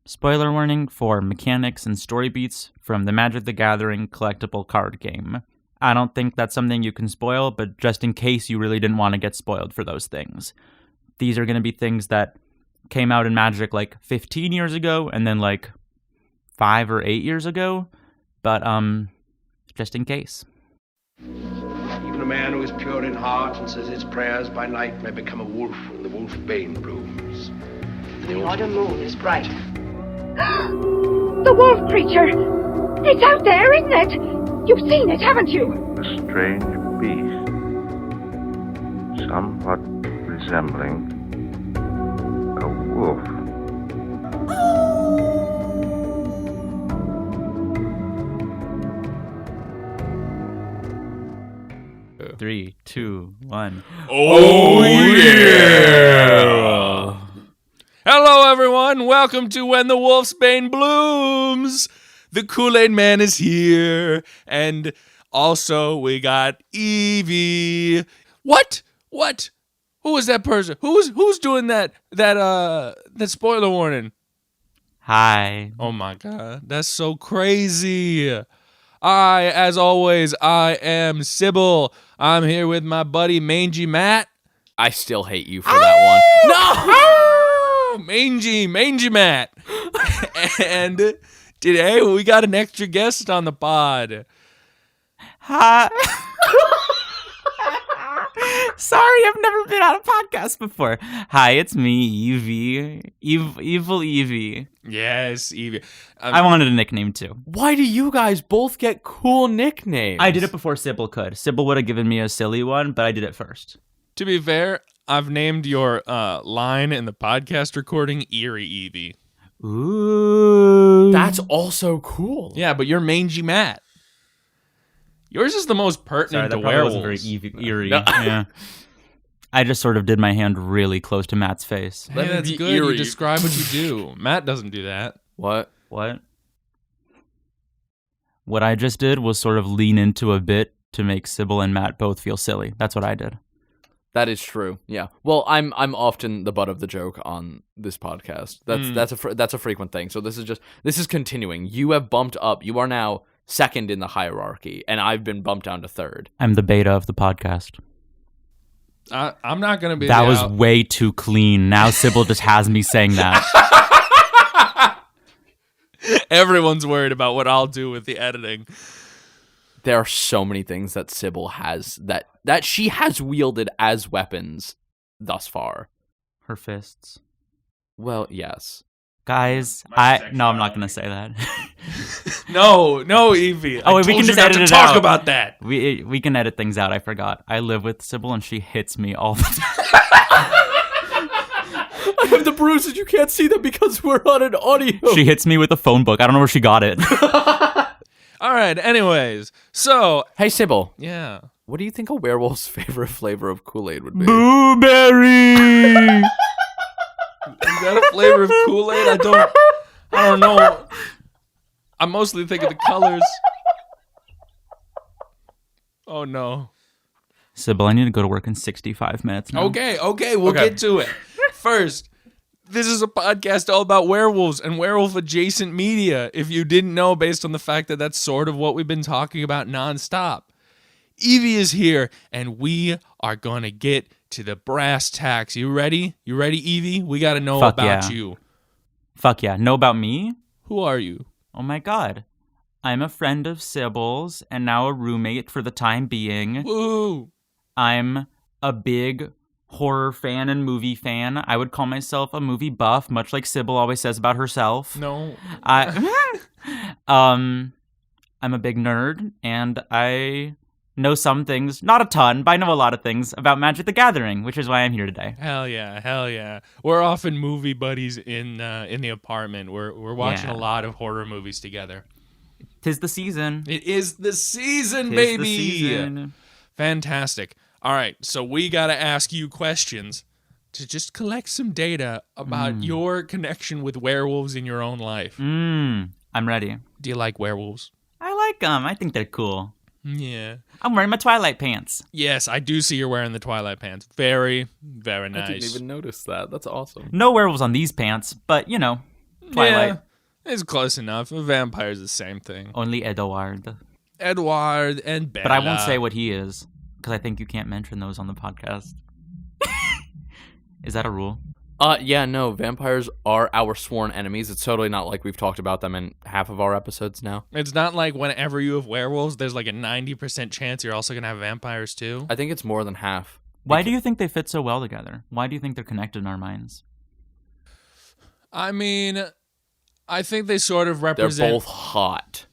Spoiler warning for mechanics and story beats from the Magic the Gathering collectible card game. I don't think that's something you can spoil, but just in case you really didn't want to get spoiled for those things. These are going to be things that came out in Magic like 15 years ago and then like 5 or 8 years ago, but just in case. Even a man who is pure in heart and says his prayers by night may become a wolf when the wolf bane blooms. The autumn moon is bright. The wolf creature! It's out there, isn't it? You've seen it, haven't you? A strange beast, somewhat resembling a wolf. 3, 2, 1. Oh, yeah! Hello, everyone. Welcome to When the Wolf's Bane Blooms. The Kool-Aid Man is here. And also, we got Evie. What? Who is that person? Who's doing that spoiler warning? Hi. Oh, my God. That's so crazy. As always, I am Sybil. I'm here with my buddy Mangy Matt. I still hate you for that one. No! Mangy Matt. And today we got an extra guest on the pod. Hi. Sorry, I've never been on a podcast before. Hi, it's me, Evie. Evil Evie. Yes, Evie. I wanted a nickname too. Why do you guys both get cool nicknames? I did it before Sybil could. Sybil would have given me a silly one, but I did it first. To be fair, I've named your line in the podcast recording Eerie Evie. Ooh. That's also cool. Yeah, but you're Mangy Matt. Yours is the most pertinent to werewolves. Wasn't very eerie. No. Yeah. I just sort of did my hand really close to Matt's face. Hey, that's good. Eerie. You describe what you do. Matt doesn't do that. What? What I just did was sort of lean into a bit to make Sybil and Matt both feel silly. That's what I did. That is true. Yeah. Well, I'm often the butt of the joke on this podcast. That's a frequent thing. So this is continuing. You have bumped up. You are now second in the hierarchy, and I've been bumped down to third. I'm the beta of the podcast. I'm not going to be. That was way too clean. Now Sybil just has me saying that. Everyone's worried about what I'll do with the editing. There are so many things that Sybil has that she has wielded as weapons thus far. Her fists. Well, yes. Guys, I'm not going to say that. No, Evie. Oh, wait, we can just edit it talk out. about that. We can edit things out. I forgot. I live with Sybil, and she hits me all the time. I have the bruises. You can't see them because we're on an audio. She hits me with a phone book. I don't know where she got it. All right. Anyways, so hey, Sybil. Yeah. What do you think a werewolf's favorite flavor of Kool-Aid would be? Blueberry. Is that a flavor of Kool-Aid? I don't know. I mostly think of the colors. Oh, no. Sybil, I need to go to work in 65 minutes now. Okay, we'll get to it. First, this is a podcast all about werewolves and werewolf-adjacent media, if you didn't know based on the fact that that's sort of what we've been talking about nonstop. Evie is here, and we are going to get to the brass tacks. You ready? You ready, Evie? We got to know about you. Fuck yeah. Know about me? Who are you? Oh my god. I'm a friend of Sybil's and now a roommate for the time being. Woo! I'm a big horror fan and movie fan. I would call myself a movie buff, much like Sybil always says about herself. No. I'm a big nerd, and I know some things, not a ton, but I know a lot of things about Magic the Gathering, which is why I'm here today. Hell yeah. We're often movie buddies in the apartment. We're watching a lot of horror movies together. 'Tis the season. It is the season, 'Tis baby. the season. Fantastic. All right, so we got to ask you questions to just collect some data about your connection with werewolves in your own life. I'm ready. Do you like werewolves? I like them. I think they're cool. Yeah. I'm wearing my Twilight pants. Yes, I do see you're wearing the Twilight pants. Very, very nice. I didn't even notice that. That's awesome. No werewolves on these pants, but, you know. Twilight. Yeah, it's close enough. A vampire's the same thing. Only Edward. Edward and Bella. But I won't say what he is, because I think you can't mention those on the podcast. Is that a rule? Yeah, no, vampires are our sworn enemies. It's totally not like we've talked about them in half of our episodes now. It's not like whenever you have werewolves, there's like a 90% chance you're also going to have vampires too. I think it's more than half. Why do you think they fit so well together? Why do you think they're connected in our minds? I mean, I think they sort of represent... They're both hot.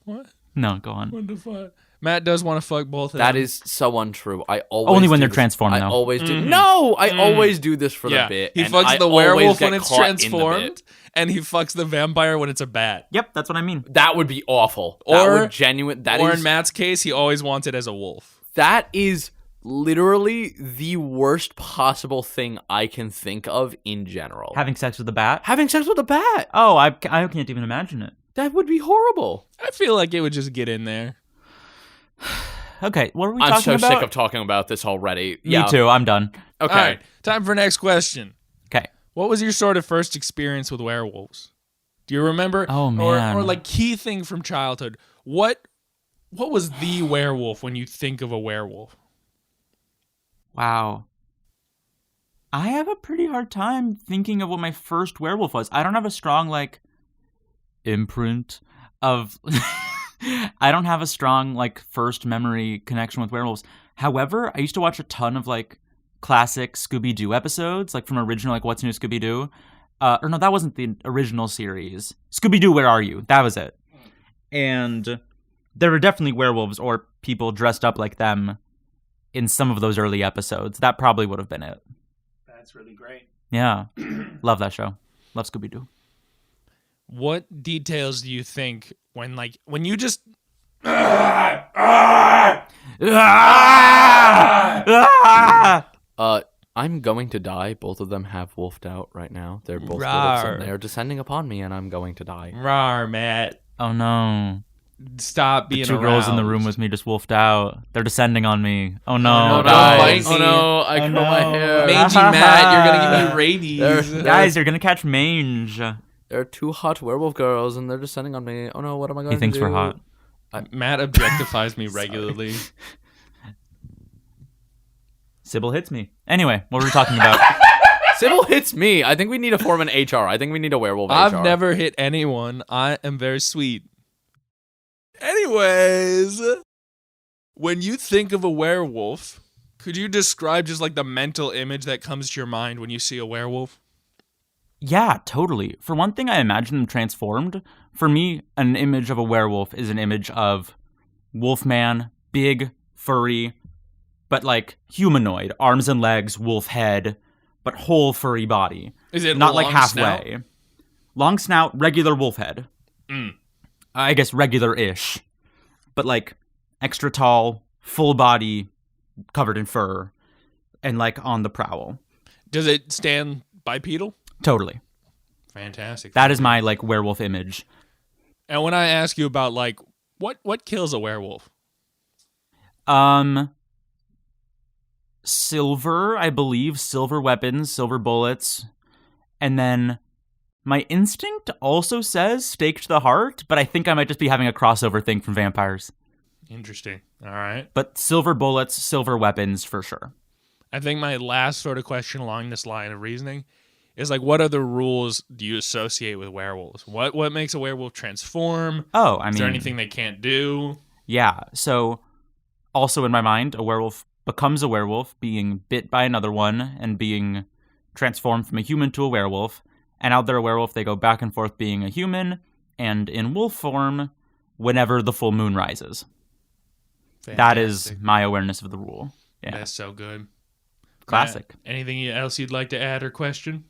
What? No, go on. What the fuck? Matt does want to fuck both of them. That is so untrue. I always Only when do they're this. transformed, I though. always do. No, I always do this for Yeah, the bit. he and fucks I the always werewolf get when it's caught in the transformed, bit. and he fucks the vampire when it's a bat. Yep, that's what I mean. That would be awful. Or- That would genuine. Or in Matt's case, he always wants it as a wolf. That is literally the worst possible thing I can think of in general. Having sex with a bat? Having sex with a bat. Oh, I can't even imagine it. That would be horrible. I feel like it would just get in there. Okay, what are we I'm talking so about? sick of talking about this already. Me too, I'm done. Okay. All right, time for next question. Okay. What was your sort of first experience with werewolves? Do you remember? Oh, man. Or like key thing from childhood. What was the werewolf when you think of a werewolf? Wow. I have a pretty hard time thinking of what my first werewolf was. I don't have a strong, like, imprint of... I don't have a strong, like, first memory connection with werewolves. However, I used to watch a ton of, like, classic Scooby-Doo episodes, like, from original, like, What's New Scooby-Doo? Or no, that wasn't the original series. Scooby-Doo, Where Are You? That was it. And there were definitely werewolves or people dressed up like them in some of those early episodes. That probably would have been it. That's really great. Yeah. Love that show. Love Scooby-Doo. What details do you think when you just I'm going to die. Both of them have wolfed out right now. They're both wolves Rawr. and they're descending upon me, and I'm going to die. rawr, Matt, Oh no. stop being The two girls in the room aroused. with me just wolfed out. They're descending on me. Oh no, Oh, no, guys. bite me. Oh no, I curl my hair. Mangy Matt, you're gonna give me rabies. Guys, you're gonna catch mange. There are two hot werewolf girls, and they're descending on me. Oh no, what am I going He to thinks do? we're hot. Matt objectifies me regularly. Sybil hits me. Anyway, what were we talking about? Sybil hits me. I think we need to form an HR. I think we need a werewolf I've HR. never hit anyone. I am very sweet. Anyways, when you think of a werewolf, could you describe just like the mental image that comes to your mind when you see a werewolf? Yeah, totally. For one thing, I imagine them transformed. For me, an image of a werewolf is an image of Wolfman, big, furry, but like humanoid, arms and legs, wolf head, but whole furry body. Is it not like long halfway? snout? Long snout, regular wolf head. I guess regular-ish, but like extra tall, full body, covered in fur, and like on the prowl. Does it stand bipedal? Totally. Fantastic. That is my like werewolf image. And when I ask you about like what kills a werewolf? Silver, I believe, silver weapons, silver bullets, and then my instinct also says stake to the heart, but I think I might just be having a crossover thing from vampires. Interesting. All right. But silver bullets, silver weapons for sure. I think my last sort of question along this line of reasoning is like, what other rules do you associate with werewolves? What makes a werewolf transform? Oh, I mean, Is there anything they can't do? Yeah, so also in my mind, a werewolf becomes a werewolf, being bit by another one and being transformed from a human to a werewolf. And out there, a werewolf, they go back and forth being a human and in wolf form whenever the full moon rises. That is Fantastic. my awareness of the rule. Yeah, That's so good. classic. Anything else you'd like to add or question?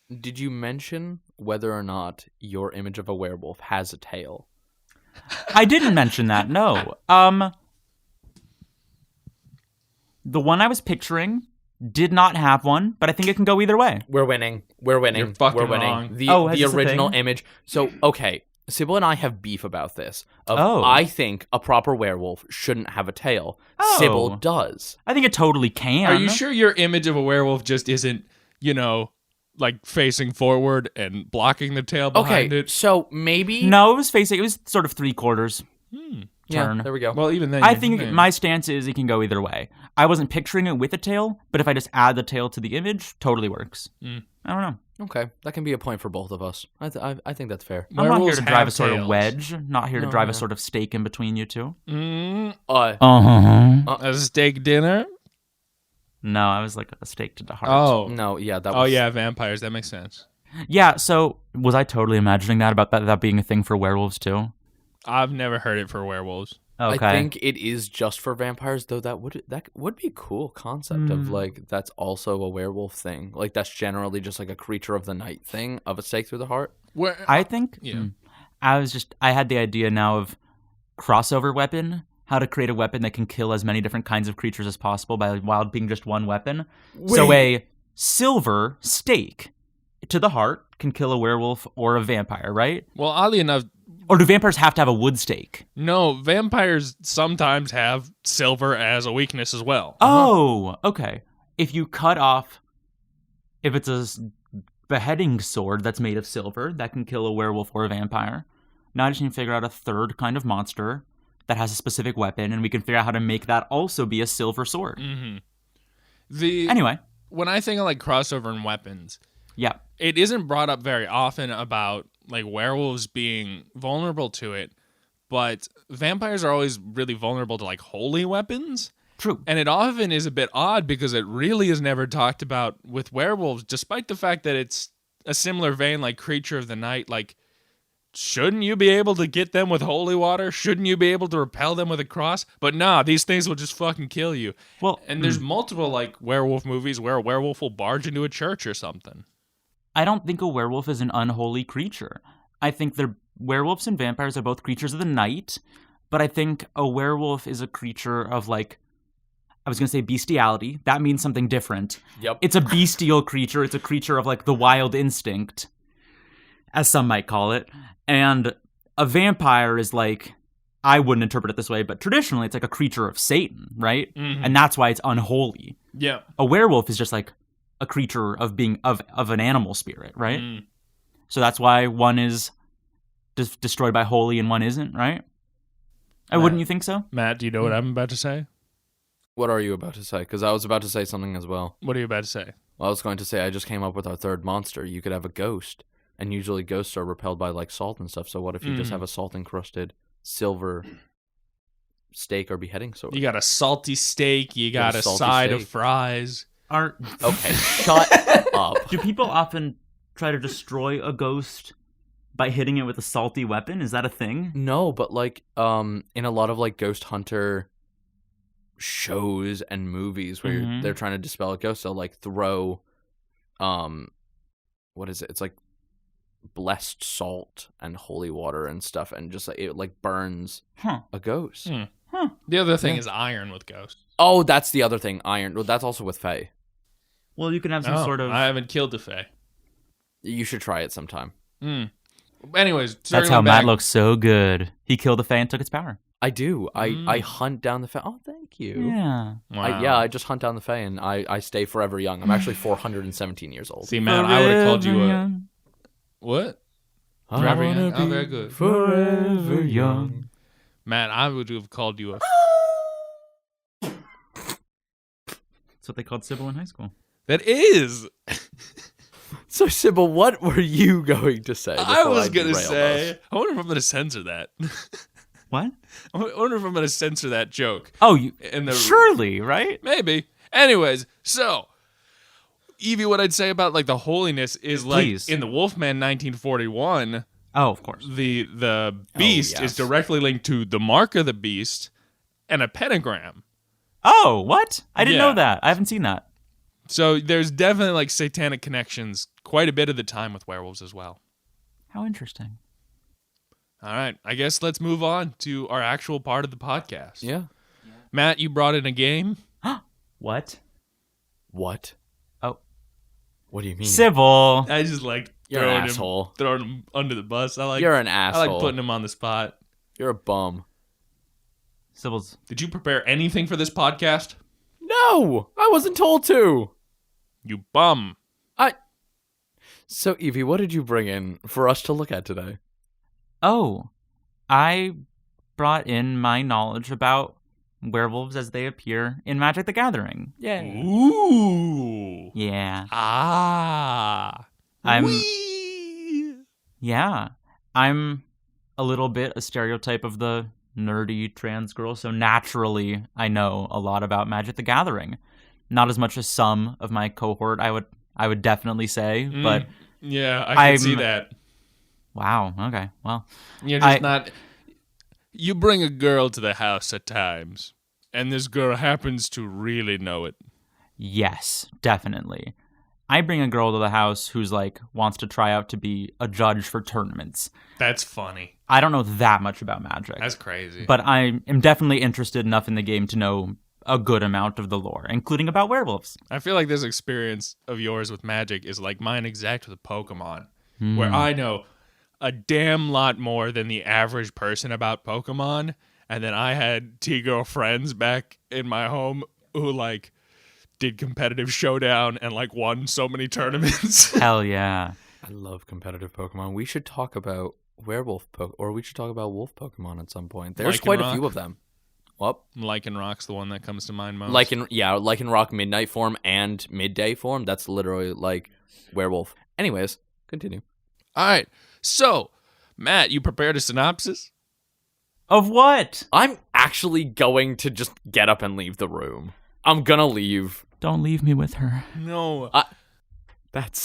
Did you mention whether or not your image of a werewolf has a tail? I didn't mention that, no. The one I was picturing did not have one, but I think it can go either way. We're winning. We're winning. You're fucking We're winning. wrong. The, Oh, is the this a original thing? image. So, okay. Sybil and I have beef about this. Oh. I think a proper werewolf shouldn't have a tail. Oh. Sybil does. I think it totally can. Are you sure your image of a werewolf just isn't, like facing forward and blocking the tail behind Okay, it. so maybe. No, it was sort of 3/4 Yeah, turn. there we go. Well, even then, I you're- think my stance is it can go either way. I wasn't picturing it with a tail, but if I just add the tail to the image, totally works. I don't know. Okay, that can be a point for both of us. I think that's fair. I'm not here Werewolves to drive have a sort of tails. wedge, not here to No, drive yeah. a sort of stake in between you two. A steak dinner. No, I was like a stake to the heart. Oh, No, yeah, that was. oh yeah, vampires. That makes sense. Yeah, so was I totally imagining that about that being a thing for werewolves too? I've never heard it for werewolves. Okay. I think it is just for vampires, though. That would be a cool concept of like that's also a werewolf thing. Like that's generally just like a creature of the night thing of a stake through the heart. Where I think Yeah. I had the idea now of crossover weapon, how to create a weapon that can kill as many different kinds of creatures as possible while being just one weapon. So a silver stake to the heart can kill a werewolf or a vampire, right? well, oddly enough, Or do vampires have to have a wood stake? no, vampires sometimes have silver as a weakness as well. Oh, okay. If you cut off, if it's a beheading sword that's made of silver, that can kill a werewolf or a vampire. Now I just need to figure out a third kind of monster that has a specific weapon, and we can figure out how to make that also be a silver sword. Anyway, When I think of like crossover and weapons, yeah. it isn't brought up very often about like werewolves being vulnerable to it, but vampires are always really vulnerable to like holy weapons. True. And it often is a bit odd because it really is never talked about with werewolves, despite the fact that it's a similar vein like creature of the night. Like, shouldn't you be able to get them with holy water? Shouldn't you be able to repel them with a cross? But nah, these things will just fucking kill you. Well, And there's multiple like werewolf movies where a werewolf will barge into a church or something. I don't think a werewolf is an unholy creature. I think werewolves and vampires are both creatures of the night, but I think a werewolf is a creature of like, I was going to say bestiality. That means something different. Yep. It's a bestial creature. It's a creature of like the wild instinct, as some might call it. And a vampire is like, I wouldn't interpret it this way, but traditionally it's like a creature of Satan, right? And that's why it's unholy. Yeah. A werewolf is just like a creature of being of an animal spirit, right? So that's why one is destroyed by holy and one isn't, right? Wouldn't you think so? Matt, do you know what I'm about to say? What are you about to say? Because I was about to say something as well. What are you about to say? Well, I was going to say I just came up with our third monster. You could have a ghost, and usually ghosts are repelled by like salt and stuff. So what if you just have a salt encrusted silver steak or beheading sword? You got a salty steak. You got a salty side steak. of fries. Okay, shut up. Do people often try to destroy a ghost by hitting it with a salty weapon? Is that a thing? No, but like in a lot of like ghost hunter shows and movies where they're trying to dispel a ghost, they'll like throw what is it? It's like blessed salt and holy water and stuff, and just like it like burns a ghost. The other thing is iron with ghosts. Oh, that's the other thing. Iron. Well, that's also with Fae. Well, you can have some sort of... I haven't killed the Fae. You should try it sometime. Anyways, That's circling how Matt back- looks so good. He killed the Fae and took its power. I do. I hunt down the Fae. Oh, thank you. Yeah. Wow. I just hunt down the Fae and I stay forever young. I'm actually 417 years old. See, Matt, I would have called you Forever a young. what? I Forever wanna young. Oh, be very good. Forever young. Matt, I would have called you a. That's what they called Sybil in high school. That is. So, Sybil, what were you going to say? I before was gonna derailed say. us? I wonder if I'm gonna censor that. What? I wonder if I'm gonna censor that joke. Oh, you In the surely, right? Maybe. Anyways, so Evie, what I'd say about like the holiness is like Please. in the Wolfman 1941, Oh, of course. the beast yes. is directly linked to the mark of the beast and a pentagram. Oh, what? I didn't Yeah. know that. I haven't seen that. So there's definitely like satanic connections quite a bit of the time with werewolves as well. How interesting. All right, I guess let's move on to our actual part of the podcast. Yeah. Matt, you brought in a game. What? What? Oh. What do you mean? Sybil. I just like You're an asshole. throwing him under the bus. I like You're an I asshole. like putting him on the spot. You're a bum. Sybil's. Did you prepare anything for this podcast? No! I wasn't told to! You bum. So, Evie, what did you bring in for us to look at today? Oh, I brought in my knowledge about werewolves as they appear in Magic the Gathering. Yeah. Ooh. Yeah. Ah. Yeah. I'm a little bit a stereotype of the nerdy trans girl, so naturally I know a lot about Magic the Gathering. Not as much as some of my cohort, I would definitely say, but Yeah, I can see I'm- that. wow, okay. Well, You're just not. You bring a girl to the house at times, and this girl happens to really know it. yes, definitely. I bring a girl to the house who's like wants to try out to be a judge for tournaments. That's funny. I don't know that much about Magic. That's crazy. But I am definitely interested enough in the game to know a good amount of the lore, including about werewolves. I feel like this experience of yours with Magic is like mine exact with Pokemon, where I know a damn lot more than the average person about Pokemon, and then I had T-girl friends back in my home who like did competitive showdown and like won so many tournaments. Hell yeah. I love competitive Pokemon. We should talk about werewolf or we should talk about wolf Pokemon at some point. There's quite a few of them. What? Lycanroc's the one that comes to mind most. Lycanroc midnight form and midday form. That's literally like werewolf. Anyways, continue. All right. So, Matt, you prepared a synopsis? Of what? I'm actually going to just get up and leave the room. I'm gonna leave. Don't leave me with her. No. That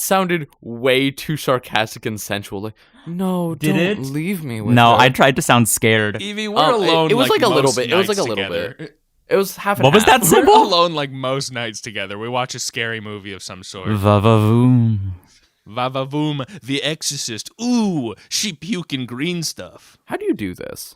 sounded way too sarcastic and sensual. Like, no, Did don't it? leave me with No, her. I tried to sound scared. Evie, we're alone. It was like a little most bit. It was like a nights little together. bit. It was half and What was half. that symbol? We're alone like most nights together. We watch a scary movie of some sort. Va-va-voom. Va-va-voom, The Exorcist. Ooh, she puking green stuff. How do you do this?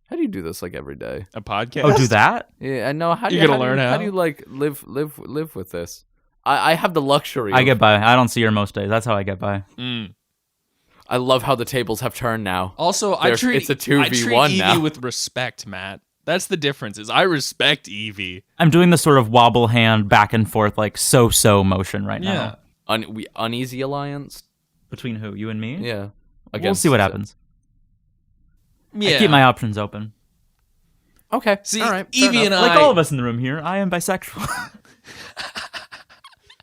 How do you do this like every day? A podcast? Oh, do that? Yeah, I know. How do You you gotta how do learn you, how. How do you like live with this? I have the luxury. I of- get by. I don't see her most days. That's how I get by. I love how the tables have turned now. Also, It's a 2v1 Evie now. with respect, Matt. That's the difference. Is I respect Evie. I'm doing the sort of wobble hand back and forth, like so motion right now. Uneasy alliance. Between who? You and me? Yeah. We'll see what happens. Yeah. I keep my options open. Okay. See, all right. fair Evie enough. and Like all of us in the room here, I am bisexual.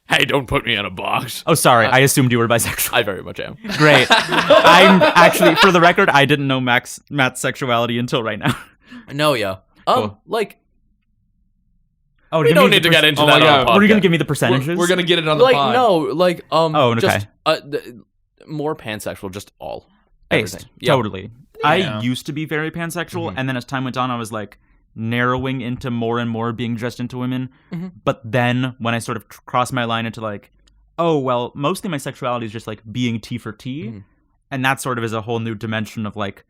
Hey, don't put me in a box. Oh, sorry. I assumed you were bisexual. I very much am. Great. I'm actually, for the record, I didn't know Matt's sexuality until right now. No, yeah. Cool. Like Oh, we don't need to get into Oh that. my on God. the Were you podcast. going to give me the percentages? We're gonna get it on the like pod. no, like okay. just more pansexual, just all Based. everything. Yeah. Totally. Yeah. I used to be very pansexual, and then as time went on, I was like narrowing into more and more being just into women. But then when I sort of crossed my line into like, oh, well, mostly my sexuality is just like being T for T. And that sort of is a whole new dimension of like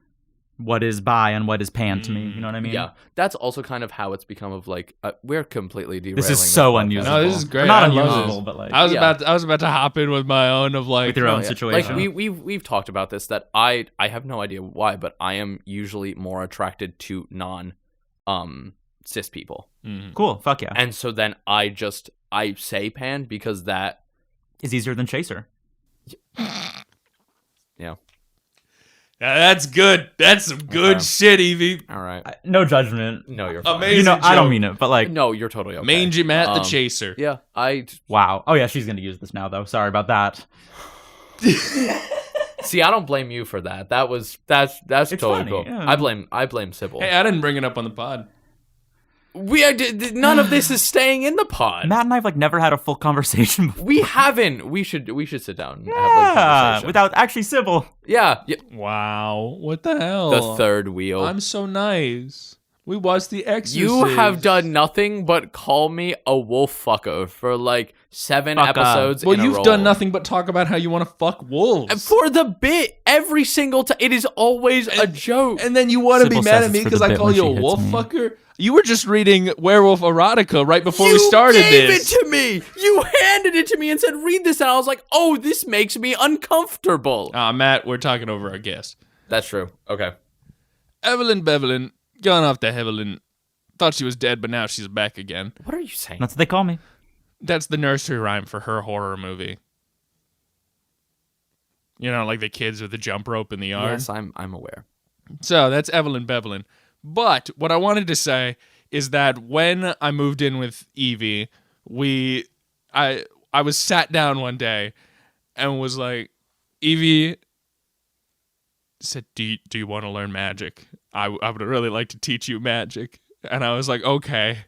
what is bi and what is pan to me. You know what I mean? Yeah, that's also kind of how it's become. Of like, we're completely derailing. This is so podcast. unusable. No, this is great. Not I love unusable, this. but like I was Yeah. about to hop in with my own of like with your own Yeah. situation. Like we've talked about this, that I have no idea why, but I am usually more attracted to non cis people. Cool. Fuck yeah. And so then I say pan because that It's easier than chaser. yeah. That's good. That's some good shit, Evie. All right. No judgment. No, you're fine. Amazing. You know, I joke. don't mean it, but like, No, you're totally okay. Mangy Matt the Um, Chaser. Yeah, wow. Oh yeah, she's gonna use this now though. Sorry about that. see. I don't blame you for that. That's It's totally funny, cool. yeah. I blame Sybil. Hey, I didn't bring it up on the pod. None of this is staying in the pod. Matt and I've like never had a full conversation before. We haven't. We should sit down. And have a Yeah, conversation. without actually Sybil. yeah. Wow. What the hell? The third wheel. I'm so nice. We watched The Exorcist. You have done nothing but call me a wolf fucker for like 7 Fuck up. episodes. Well, in a you've row. done nothing but talk about how you want to fuck wolves. for the bit every single time. It is always a joke. And then you want to be Sybil mad says at me it's for because the I bit call when you she a hits wolf me. fucker? You were just reading werewolf erotica right before we You started gave this. it to me. You handed it to me and said, "Read this," and I was like, "Oh, this makes me uncomfortable." Matt, we're talking over our guest. That's true. Okay. Evelyn Bevelyn, gone off to Hevelyn. Thought she was dead, but now she's back again. What are you saying? That's what they call me. That's the nursery rhyme for her horror movie. You know, like the kids with the jump rope in the yard. Yes, I'm aware. So that's Evelyn Bevelin. But what I wanted to say is that when I moved in with Evie, I was sat down one day and was like, Evie said, do you want to learn magic? I would really like to teach you magic. And I was like, okay.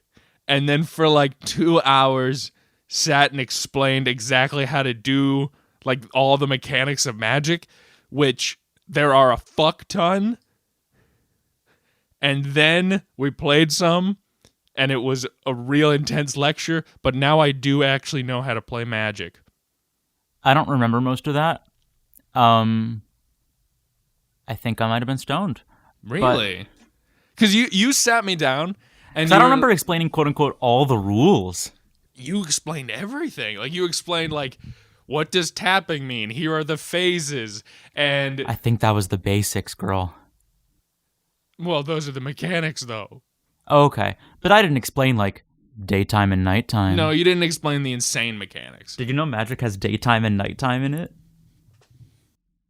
And then for like 2 hours, sat and explained exactly how to do like all the mechanics of magic, which there are a fuck ton. And then we played some, and it was a real intense lecture, but now I do actually know how to play magic. I don't remember most of that. I think I might have been stoned. Really? Because you sat me down, and I don't remember explaining, quote unquote, all the rules. You explained everything. Like, you explained, like, what does tapping mean? Here are the phases, and... I think that was the basics, girl. Well, those are the mechanics, though. Okay, but I didn't explain, like, daytime and nighttime. No, you didn't explain the insane mechanics. Did you know magic has daytime and nighttime in it?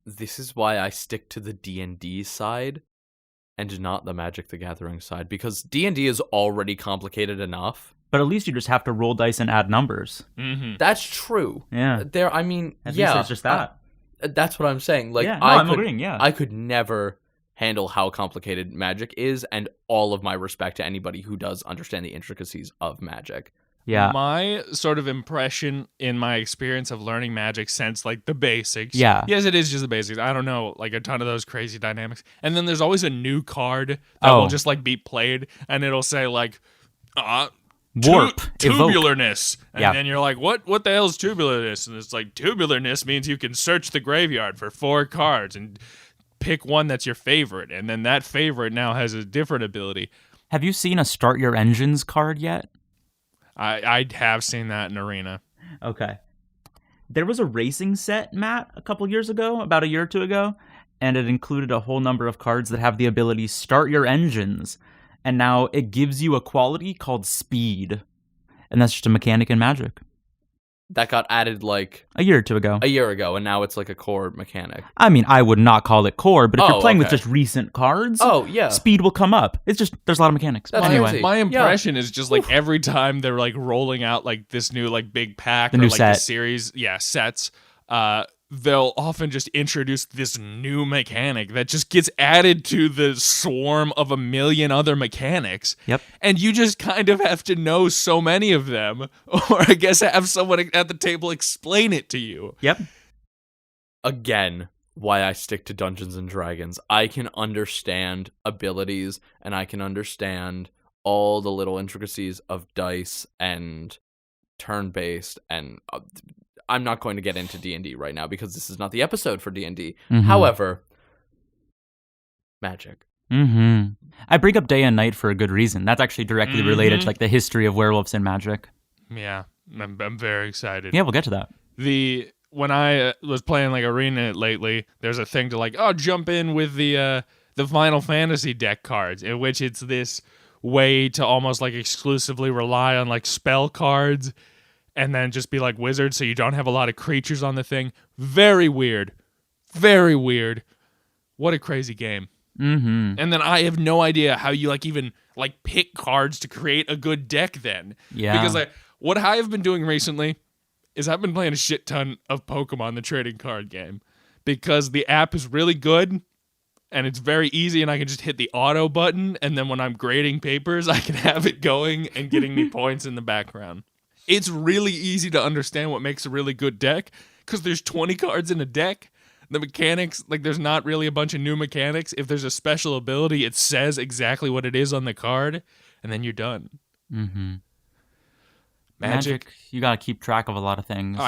This is why I stick to the D&D side and not the Magic the Gathering side, because D&D is already complicated enough. But at least you just have to roll dice and add numbers. Mm-hmm. That's true. Yeah. At least it's just that. That's what I'm saying. Like, yeah, no, I'm agreeing, yeah. I could never handle how complicated magic is, and all of my respect to anybody who does understand the intricacies of magic. Yeah. My sort of impression in my experience of learning magic since like the basics. Yeah. Yes, it is just the basics. I don't know like a ton of those crazy dynamics. And then there's always a new card that will just like be played, and it'll say like warp, tubularness. And yeah. then you're like, what the hell is tubularness? And it's like, tubularness means you can search the graveyard for 4 cards and pick one that's your favorite. And then that favorite now has a different ability. Have you seen a Start Your Engines card yet? I have seen that in Arena. Okay. There was a racing set, Matt, a couple years ago, about a year or two ago, and it included a whole number of cards that have the ability Start Your Engines. And now it gives you a quality called Speed. And that's just a mechanic in Magic. That got added like a year or two ago. A year ago, and now it's like a core mechanic. I mean, I would not call it core, but if you're playing with just recent cards, Speed will come up. It's just, there's a lot of mechanics. That's anyway. crazy. My impression is just like every time they're like rolling out like this new like big pack the or new like set. the series, sets, they'll often just introduce this new mechanic that just gets added to the swarm of a million other mechanics. Yep. And you just kind of have to know so many of them, or I guess have someone at the table explain it to you. Yep. Again, why I stick to Dungeons and Dragons. I can understand abilities, and I can understand all the little intricacies of dice and turn-based, and I'm not going to get into D&D right now because this is not the episode for D&D. Mm-hmm. However, magic. Mm-hmm. I bring up day and night for a good reason. That's actually directly related to like the history of werewolves and magic. Yeah, I'm very excited. Yeah, we'll get to that. When I was playing like Arena lately, there's a thing to like, jump in with the Final Fantasy deck cards, in which it's this way to almost like exclusively rely on like spell cards and then just be like wizards, so you don't have a lot of creatures on the thing. Very weird. Very weird. What a crazy game. Mm-hmm. And then I have no idea how you like even like pick cards to create a good deck then. Yeah. Because like what I have been doing recently is I've been playing a shit ton of Pokemon, the trading card game, because the app is really good and it's very easy, and I can just hit the auto button, and then when I'm grading papers, I can have it going and getting me points in the background. It's really easy to understand what makes a really good deck, because there's 20 cards in a deck. The mechanics, like there's not really a bunch of new mechanics. If there's a special ability, it says exactly what it is on the card, and then you're done. Mm-hmm. Magic, you gotta keep track of a lot of things.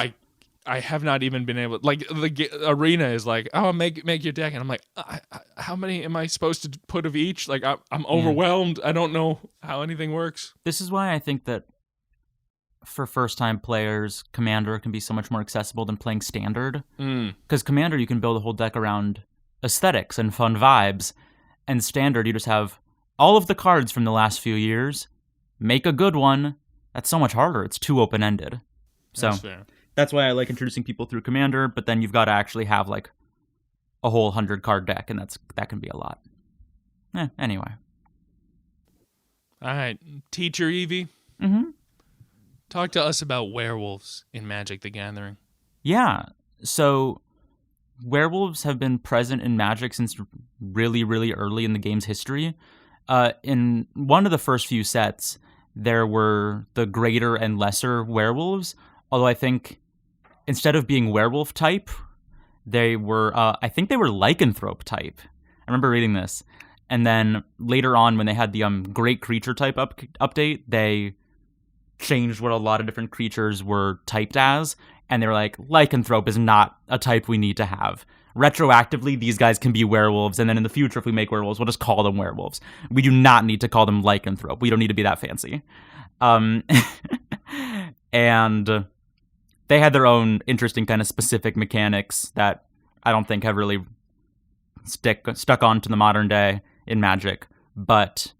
I have not even been able, like the Arena is like, make your deck, and I'm like, how many am I supposed to put of each? Like I'm overwhelmed. I don't know how anything works. This is why I think that for first-time players, Commander can be so much more accessible than playing Standard. Because Commander, you can build a whole deck around aesthetics and fun vibes, and Standard, you just have all of the cards from the last few years, make a good one. That's so much harder. It's too open-ended. So That's fair. That's why I like introducing people through Commander, but then you've got to actually have like a whole 100-card deck, and that can be a lot. Anyway. All right, Teacher Evie. Mm-hmm. Talk to us about werewolves in Magic the Gathering. Yeah, so werewolves have been present in Magic since really, really early in the game's history. In one of the first few sets, there were the greater and lesser werewolves, although I think instead of being werewolf type, they were, I think they were lycanthrope type. I remember reading this. And then later on, when they had the great creature type update, they changed what a lot of different creatures were typed as, and they were like, lycanthrope is not a type we need to have. Retroactively, these guys can be werewolves, and then in the future, if we make werewolves, we'll just call them werewolves. We do not need to call them lycanthrope. We don't need to be that fancy. And they had their own interesting kind of specific mechanics that I don't think have really stuck on to the modern day in Magic. But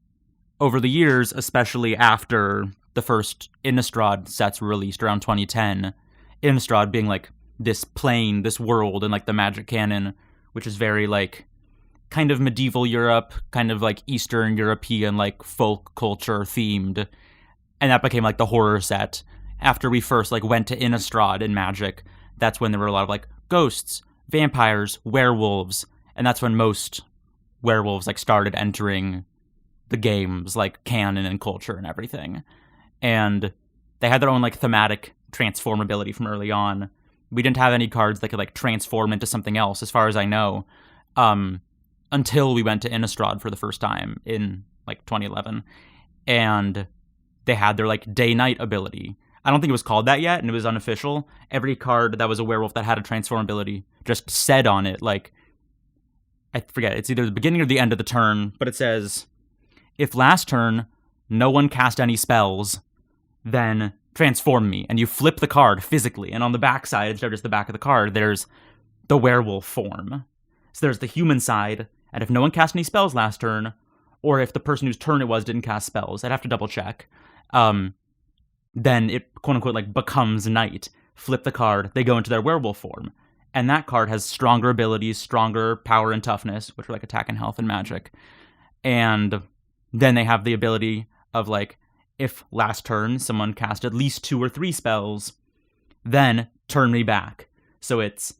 over the years, especially after the first Innistrad sets were released around 2010, Innistrad being like this plane, this world in like the Magic canon, which is very like kind of medieval Europe, kind of like Eastern European like folk culture themed, and that became like the horror set. After we first like went to Innistrad in Magic, that's when there were a lot of like ghosts, vampires, werewolves, and that's when most werewolves like started entering the game's like canon and culture and everything. And they had their own like thematic transformability from early on. We didn't have any cards that could like transform into something else, as far as I know, until we went to Innistrad for the first time in like 2011. And they had their like day-night ability. I don't think it was called that yet, and it was unofficial. Every card that was a werewolf that had a transformability just said on it, like, I forget, it's either the beginning or the end of the turn, but it says, if last turn no one cast any spells, then transform me. And you flip the card physically, and on the back side, instead of just the back of the card, there's the werewolf form. So there's the human side, and if no one cast any spells last turn, or if the person whose turn it was didn't cast spells, I'd have to double check, then it, quote-unquote, like, becomes night. Flip the card, they go into their werewolf form. And that card has stronger abilities, stronger power and toughness, which are like attack and health in Magic. And then they have the ability of, like, if last turn someone cast at least 2 or 3 spells, then turn me back. So it's,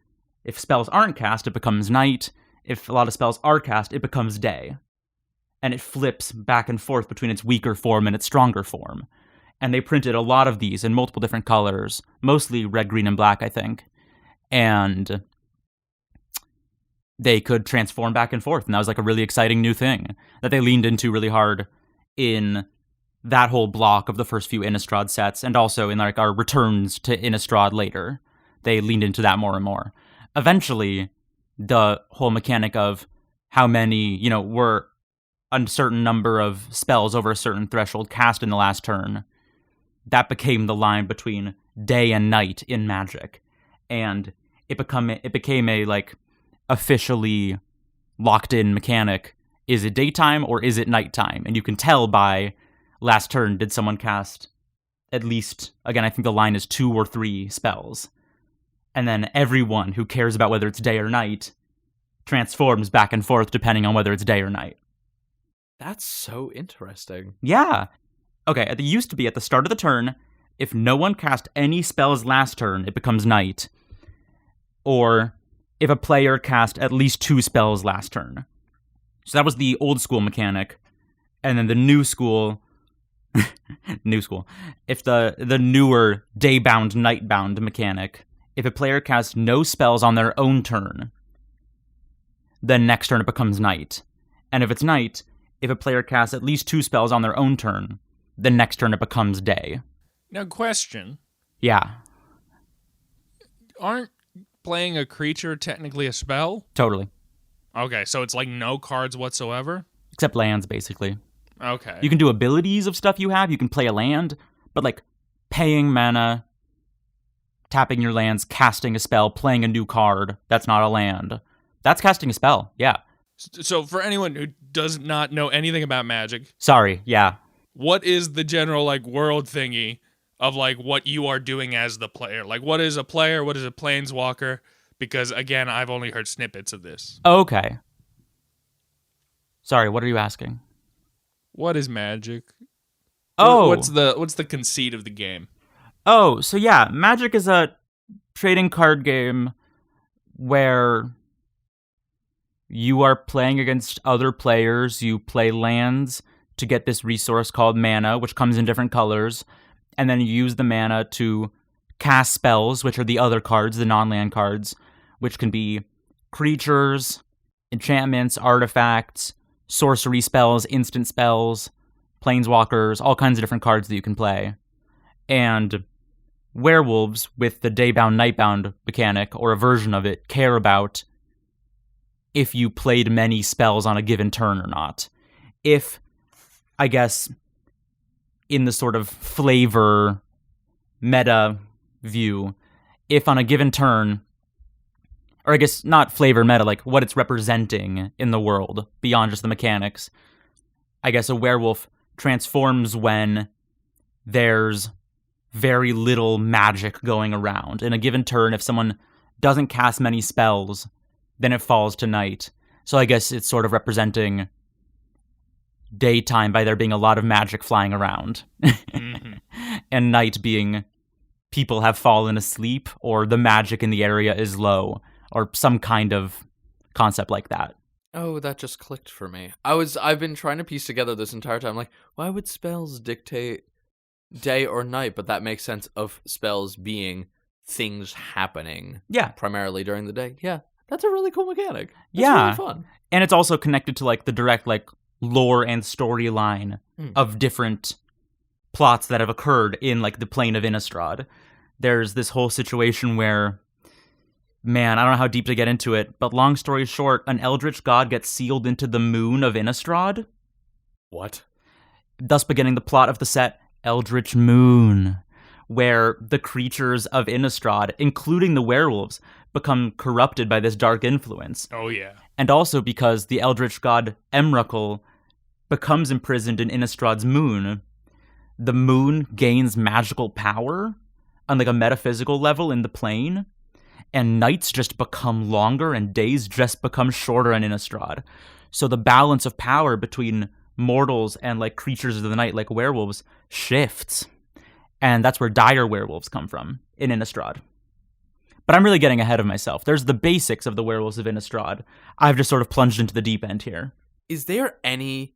if spells aren't cast, it becomes night. If a lot of spells are cast, it becomes day. And it flips back and forth between its weaker form and its stronger form. And they printed a lot of these in multiple different colors, mostly red, green, and black, I think. And they could transform back and forth, and that was like a really exciting new thing that they leaned into really hard in that whole block of the first few Innistrad sets, and also in like our returns to Innistrad later. They leaned into that more and more. Eventually, the whole mechanic of how many, were a certain number of spells over a certain threshold cast in the last turn, that became the line between day and night in Magic. And it became a like officially locked in mechanic. Is it daytime or is it nighttime? And you can tell by last turn, did someone cast at least, again, I think the line is 2 or 3 spells. And then everyone who cares about whether it's day or night transforms back and forth depending on whether it's day or night. That's so interesting. Yeah. Okay, it used to be at the start of the turn, if no one cast any spells last turn, it becomes night. Or if a player cast at least 2 spells last turn. So that was the old school mechanic. And then the new school, if the newer day-bound, night-bound mechanic, if a player casts no spells on their own turn, then next turn it becomes night. And if it's night, if a player casts at least 2 spells on their own turn, then next turn it becomes day. Now, question. Yeah. Aren't playing a creature technically a spell? Totally. Okay, so it's like no cards whatsoever? Except lands, basically. Okay. You can do abilities of stuff you have. You can play a land, but like paying mana, tapping your lands, casting a spell, playing a new card, that's not a land. That's casting a spell, yeah. So for anyone who does not know anything about Magic... Sorry, yeah. What is the general like world thingy of like what you are doing as the player? Like what is a player? What is a planeswalker? because again, I've only heard snippets of this. Okay. Sorry, what are you asking? What is Magic? Oh, what's the conceit of the game? Oh, so yeah, Magic is a trading card game where you are playing against other players. You play lands to get this resource called mana, which comes in different colors, and then you use the mana to cast spells, which are the other cards, the non-land cards, which can be creatures, enchantments, artifacts, sorcery spells, instant spells, planeswalkers, all kinds of different cards that you can play. And werewolves, with the day-bound, night-bound mechanic, or a version of it, care about if you played many spells on a given turn or not. If, I guess, in the sort of flavor meta view, if on a given turn, or I guess not flavor meta, like what it's representing in the world, beyond just the mechanics, I guess a werewolf transforms when there's very little magic going around. In a given turn, if someone doesn't cast many spells, then it falls to night. So I guess it's sort of representing daytime by there being a lot of magic flying around. And night being people have fallen asleep, or the magic in the area is low, or some kind of concept like that. Oh, that just clicked for me. I've been trying to piece together this entire time, like, why would spells dictate day or night? But that makes sense of spells being things happening. Yeah. Primarily during the day. Yeah. That's a really cool mechanic. That's yeah. really fun. And it's also connected to like the direct like lore and storyline of different plots that have occurred in like the plane of Innistrad. There's this whole situation where, man, I don't know how deep to get into it, but long story short, an eldritch god gets sealed into the moon of Innistrad. What? Thus beginning the plot of the set Eldritch Moon, where the creatures of Innistrad, including the werewolves, become corrupted by this dark influence. Oh, yeah. And also because the eldritch god Emrakul becomes imprisoned in Innistrad's moon. The moon gains magical power on like a metaphysical level in the plane, and nights just become longer and days just become shorter in Innistrad. So the balance of power between mortals and like creatures of the night, like werewolves, shifts. And that's where dire werewolves come from in Innistrad. But I'm really getting ahead of myself. There's the basics of the werewolves of Innistrad. I've just sort of plunged into the deep end here. Is there any...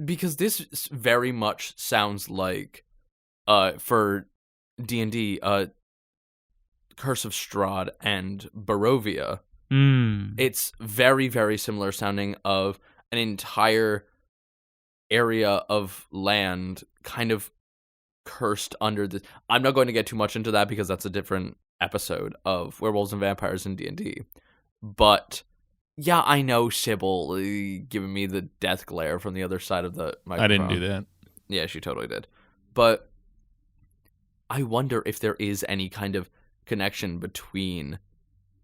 Because this very much sounds like, for D&D, Curse of Strahd and Barovia. It's very, very similar sounding of an entire area of land kind of cursed under this. I'm not going to get too much into that because that's a different episode of Werewolves and Vampires in D&D. But yeah, I know Sybil giving me the death glare from the other side of the microphone. I didn't do that. Yeah, she totally did. But I wonder if there is any kind of connection between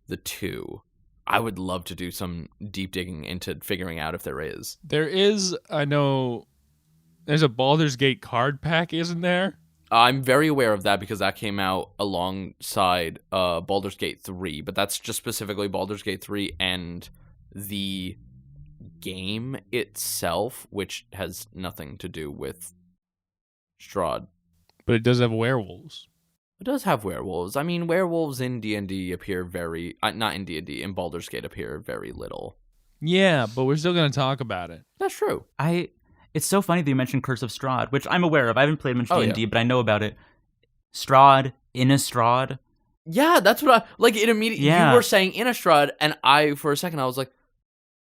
the two. I would love to do some deep digging into figuring out if there is. There is, I know, there's a Baldur's Gate card pack, isn't there? I'm very aware of that because that came out alongside Baldur's Gate 3, but that's just specifically Baldur's Gate 3 and the game itself, which has nothing to do with Strahd. But it does have werewolves. It does have werewolves. I mean, werewolves in D&D appear very... not in D&D, in Baldur's Gate appear very little. Yeah, but we're still going to talk about it. That's true. It's so funny that you mentioned Curse of Strahd, which I'm aware of. I haven't played much D&D, yeah. but I know about it. Strahd, Innistrad. Yeah, that's what I... Like, it immediately... Yeah. You were saying Innistrad, and for a second, I was like,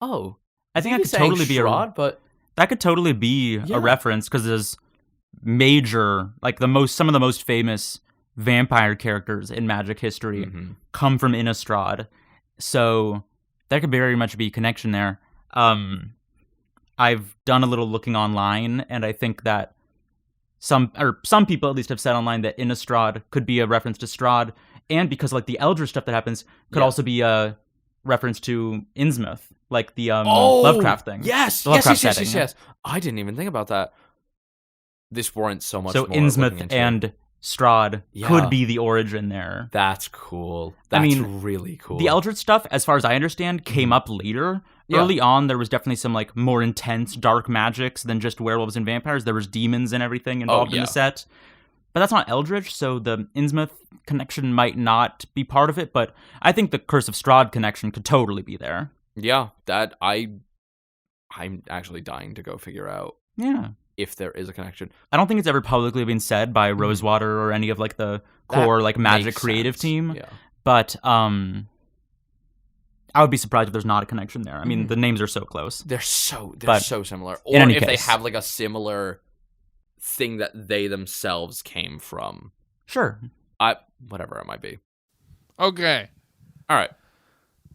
oh... I think that could totally be Strahd, but that could totally be a reference, because there's major, like some of the most famous vampire characters in Magic history come from Innistrad. So that could very much be a connection there. I've done a little looking online, and I think that some people at least have said online that Innistrad could be a reference to Strahd, and because like the Eldritch stuff that happens could also be a reference to Innsmouth, like the Lovecraft thing. Yes, the Lovecraft yes. I didn't even think about that. This warrants so much so more. Innsmouth and Strahd Yeah. could be the origin there. That's cool. I That's mean, really cool. The Eldritch stuff, as far as I understand, came up later. Yeah. Early on, there was definitely some like more intense dark magics than just werewolves and vampires. There was demons and everything involved in yeah. the set. But that's not Eldritch, so the Innsmouth connection might not be part of it, but I think the Curse of Strahd connection could totally be there. Yeah, that I'm actually dying to go figure out Yeah. if there is a connection. I don't think it's ever publicly been said by Rosewater or any of like the core like magic makes creative sense. team. Yeah. But I would be surprised if there's not a connection there. I mean, the names are so close. They're so But similar. in Or any if they case. have like a similar thing that they themselves came from. Sure. Whatever it might be. Okay. All right.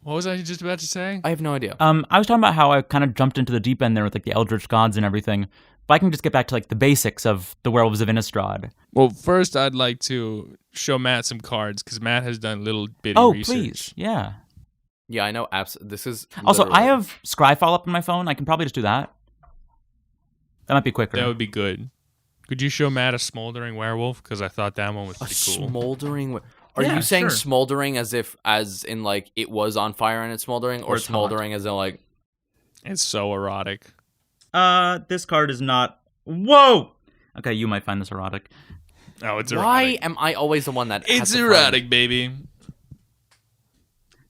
What was I just about to say? I have no idea. I was talking about how I kind of jumped into the deep end there with like the Eldritch gods and everything. But I can just get back to like the basics of the werewolves of Innistrad. Well, first I'd like to show Matt some cards because Matt has done little bitty Oh, research. please. Yeah. Yeah, I know. This is Also, I literally- have Scryfall up on my phone. I can probably just do that. That might be quicker. That would be good. Could you show Matt a smoldering werewolf? Because I thought that one was a pretty cool. smoldering. Are Yeah, you saying sure. smoldering as in like it was on fire and it's smoldering, or it's hot. smoldering as in like It's so erotic. This card is not. Whoa. Okay, you might find this erotic. Oh, it's why erotic. am I always the one that has It's to erotic, find- baby.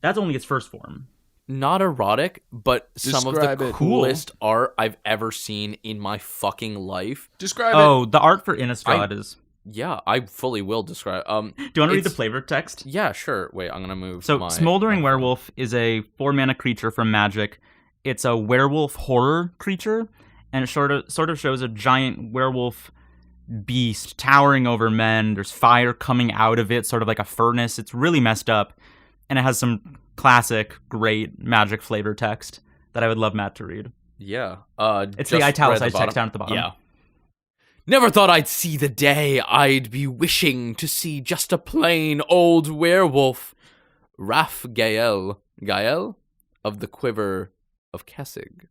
That's only its first form. Not erotic, but some of Describe the it. coolest art I've ever seen in my fucking life. Describe it. Oh, the art for Innistrad is. Yeah, I fully will describe. Do you want to read the it's- flavor text? Yeah, sure. Wait, I'm gonna move. So, my, Smoldering Werewolf is a 4-mana creature from Magic. It's a werewolf horror creature, and it sort of shows a giant werewolf beast towering over men. There's fire coming out of it, sort of like a furnace. It's really messed up, and it has some classic, great Magic flavor text that I would love Matt to read. Yeah. It's just the right at italicized bottom. text down at the bottom. Yeah. Never thought I'd see the day I'd be wishing to see just a plain old werewolf. Raf Gael of the Quiver of Kessig.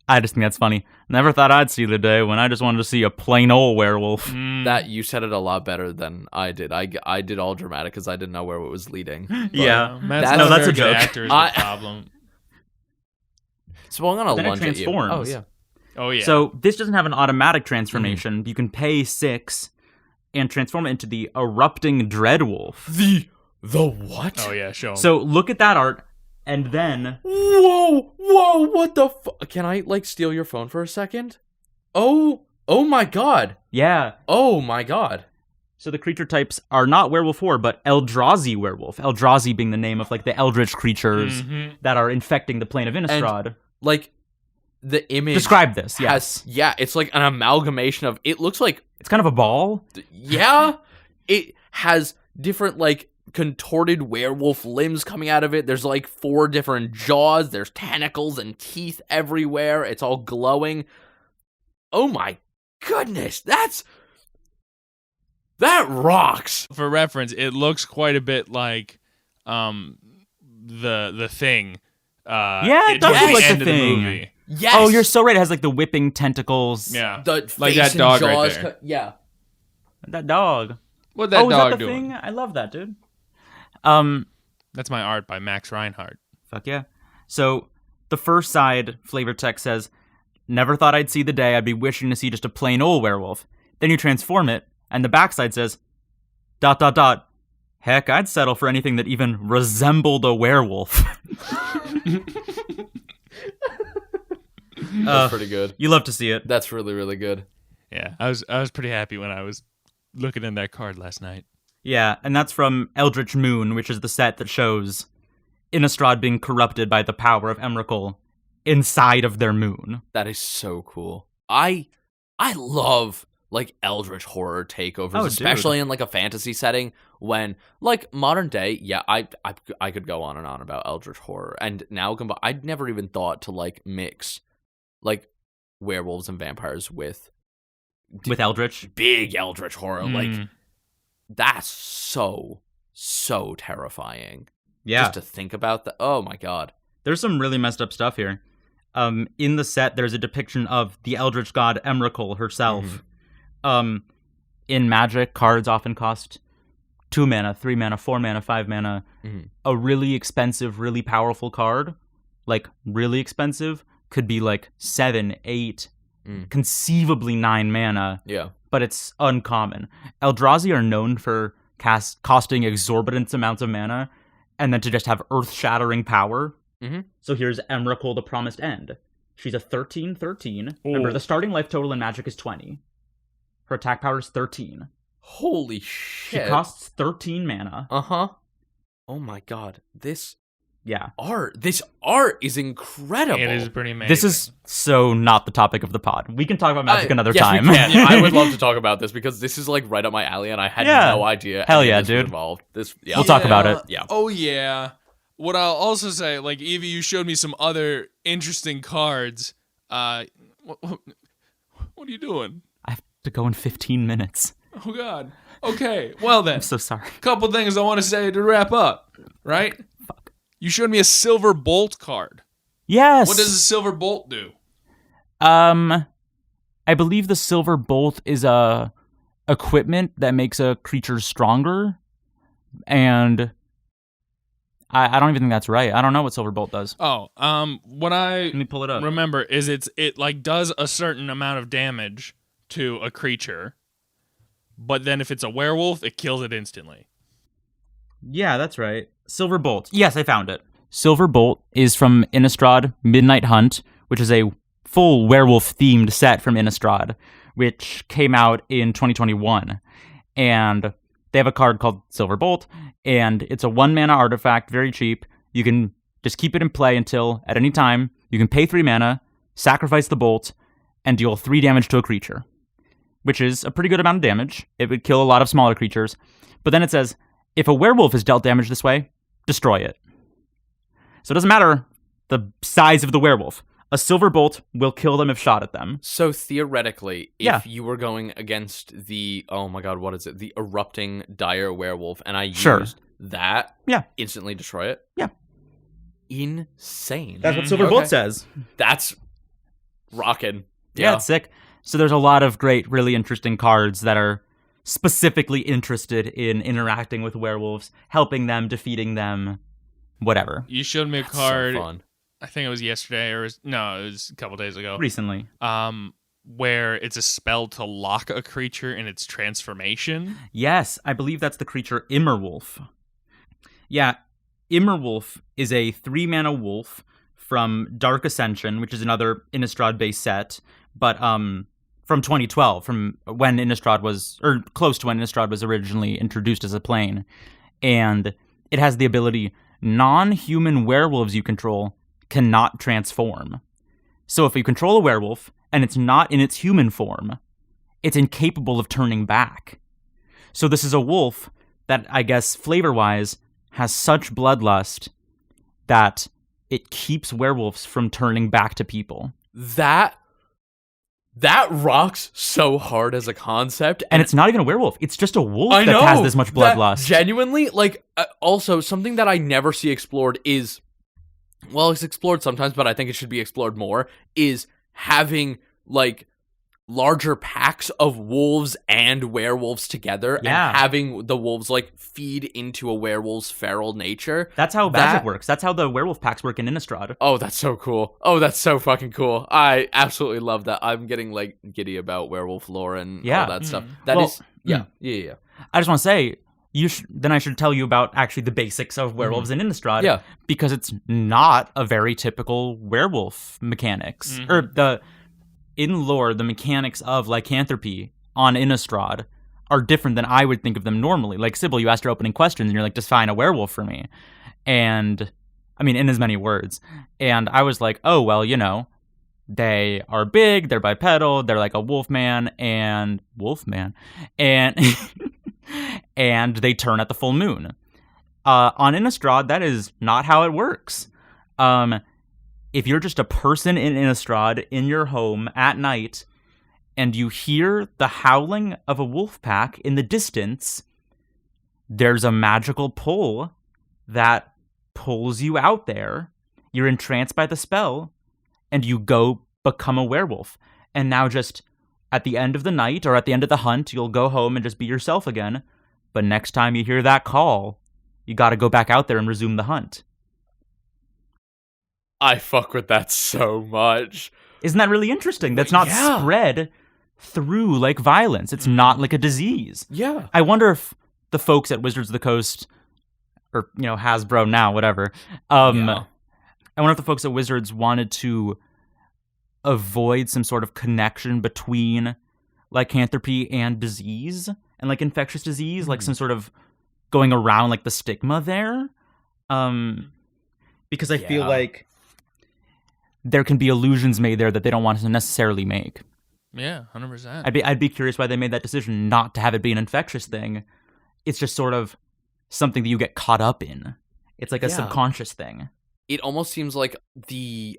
I just think that's funny. Never thought I'd see the day when I just wanted to see a plain old werewolf. That you said it a lot better than I did. I did all dramatic because I didn't know where it was leading. Yeah. Matt's That's- not that's a very good joke. actor is the I- problem. So I'm gonna Then it lunge at you. transforms. Oh yeah. Oh, yeah. So this doesn't have an automatic transformation. You can pay 6 and transform it into the Erupting Dreadwolf. The what? Oh, yeah, show him. So look at that art, and then Whoa! What the Can I like steal your phone for a second? Oh my god! yeah. Oh my god! So the creature types are not werewolf horror, but Eldrazi werewolf. Eldrazi being the name of like the eldritch creatures that are infecting the plane of Innistrad. Like the image. Describe this. Yes, Yeah, it's like an amalgamation of. It looks like it's kind of a ball. yeah. It has different like contorted werewolf limbs coming out of it. There's like 4 different jaws. There's tentacles and teeth everywhere. It's all glowing. Oh my goodness, that rocks. For reference, it looks quite a bit like the Thing. Yeah, it does towards look like end The of Thing. movie. Yes. Oh, you're so right. It has like the whipping tentacles. Yeah. the like face that and dog right jaws there. yeah. That dog. What'd that Oh, is dog that the doing? thing? I love that, dude. That's my art by Max Reinhardt. Fuck yeah. So the first side flavor text says, "Never thought I'd see the day I'd be wishing to see just a plain old werewolf." Then you transform it, and the backside says, ... Heck, I'd settle for anything that even resembled a werewolf. That's pretty good. You love to see it. That's really, really good. Yeah, I was pretty happy when I was looking in that card last night. Yeah, and that's from Eldritch Moon, which is the set that shows Innistrad being corrupted by the power of Emrakul inside of their moon. That is so cool. I love like eldritch horror takeovers, Oh, dude. especially in like a fantasy setting. When like modern day, yeah, I could go on and on about eldritch horror, and now I'd never even thought to like mix like werewolves and vampires with Eldritch. big eldritch horror. Like Mm. that's so terrifying. Yeah. Just to think about that. Oh my god. There's some really messed up stuff here. In the set, there's a depiction of the Eldritch god Emrakul herself. in Magic, cards often cost 2 mana, 3 mana, 4 mana, 5 mana. A really expensive, really powerful card, like really expensive, could be like 7, 8, conceivably 9 mana. Yeah. But it's uncommon. Eldrazi are known for costing exorbitant amounts of mana, and then to just have earth-shattering power. So here's Emrakul, the Promised End. She's a 13/13. Remember, the starting life total in Magic is 20. Her attack power is 13. Holy shit. She costs 13 mana. Uh-huh. Oh my god. This Yeah. art is incredible. It is pretty amazing. This is so not the topic of the pod. We can talk about Magic another yes, time. We can. Yeah, I would love to talk about this because this is like right up my alley, and I had no idea. Hell any yeah, of this was dude. Involved. We'll talk about it. Yeah. Oh yeah. What I'll also say, like Evie, you showed me some other interesting cards. What are you doing? I have to go in 15 minutes. Oh God. Okay. Well then. I'm so sorry. Couple things I want to say to wrap up. Right? Fuck. You showed me a silver bolt card. Yes. What does a silver bolt do? I believe the Silver Bolt is a equipment that makes a creature stronger, and I don't even think that's right. I don't know what Silver Bolt does. Oh, what I Let me pull it up. remember is it like does a certain amount of damage to a creature, but then if it's a werewolf, it kills it instantly. Yeah, that's right. Silver Bolt. Yes, I found it. Silver Bolt is from Innistrad Midnight Hunt, which is a full werewolf-themed set from Innistrad, which came out in 2021. And they have a card called Silver Bolt, and it's a 1-mana artifact, very cheap. You can just keep it in play until, at any time, you can pay 3 mana, sacrifice the bolt, and deal 3 damage to a creature, which is a pretty good amount of damage. It would kill a lot of smaller creatures. But then it says, if a werewolf is dealt damage this way, destroy it. So it doesn't matter the size of the werewolf. A Silver Bolt will kill them if shot at them. So theoretically, if Yeah. you were going against the, oh my god, what is it? The erupting dire werewolf, and I Sure. used that, Yeah. instantly destroy it? Yeah. Insane. That's what Silver Okay. Bolt says. That's rocking. Yeah, it's sick. So there's a lot of great, really interesting cards that are specifically interested in interacting with werewolves, helping them, defeating them, whatever. You showed me a So card. fun. I think it was yesterday, or it was a couple days ago. Recently. Where it's a spell to lock a creature in its transformation. Yes, I believe that's the creature Immerwolf. Yeah, Immerwolf is a 3-mana wolf from Dark Ascension, which is another Innistrad-based set, but from 2012, from when Innistrad was, or close to when Innistrad was originally introduced as a plane. And it has the ability, non-human werewolves you control cannot transform. So if you control a werewolf, and it's not in its human form, it's incapable of turning back. So this is a wolf that, I guess, flavor-wise, has such bloodlust that it keeps werewolves from turning back to people. That rocks so hard as a concept. And it's not even a werewolf. It's just a wolf I that know, has this much that bloodlust. Genuinely, like, also, something that I never see explored is, well, it's explored sometimes, but I think it should be explored more, is having, like, larger packs of wolves and werewolves together, Yeah. and having the wolves, like, feed into a werewolf's feral nature. That's how magic works. That's how the werewolf packs work in Innistrad. Oh, that's so cool. Oh, that's so fucking cool. I absolutely love that. I'm getting, like, giddy about werewolf lore and all that stuff. That Well, is, yeah. I just want to say, then I should tell you about actually the basics of werewolves in Innistrad. Yeah. Because it's not a very typical werewolf mechanics. Or in lore, the mechanics of lycanthropy on Innistrad are different than I would think of them normally. Like, Sybil, you asked her opening questions, and you're like, define a werewolf for me. And, I mean, in as many words. And I was like, oh, well, you know, they are big, they're bipedal, they're like a wolfman, and and they turn at the full moon. On Innistrad, that is not how it works. If you're just a person in Innistrad in your home at night, and you hear the howling of a wolf pack in the distance, there's a magical pull that pulls you out there. You're entranced by the spell, and you go become a werewolf. And now just At the end of the night or at the end of the hunt, you'll go home and just be yourself again. But next time you hear that call, you gotta go back out there and resume the hunt. I fuck with that so much. Isn't that really interesting? That's not spread through like violence. It's not like a disease. Yeah. I wonder if the folks at Wizards of the Coast, or Hasbro now, whatever. I wonder if the folks at Wizards wanted to avoid some sort of connection between lycanthropy and disease and like infectious disease, like some sort of going around like the stigma there. Because I feel like there can be illusions made there that they don't want to necessarily make. Yeah, 100%. I'd be curious why they made that decision not to have it be an infectious thing. It's just sort of something that you get caught up in. It's like a subconscious thing. It almost seems like the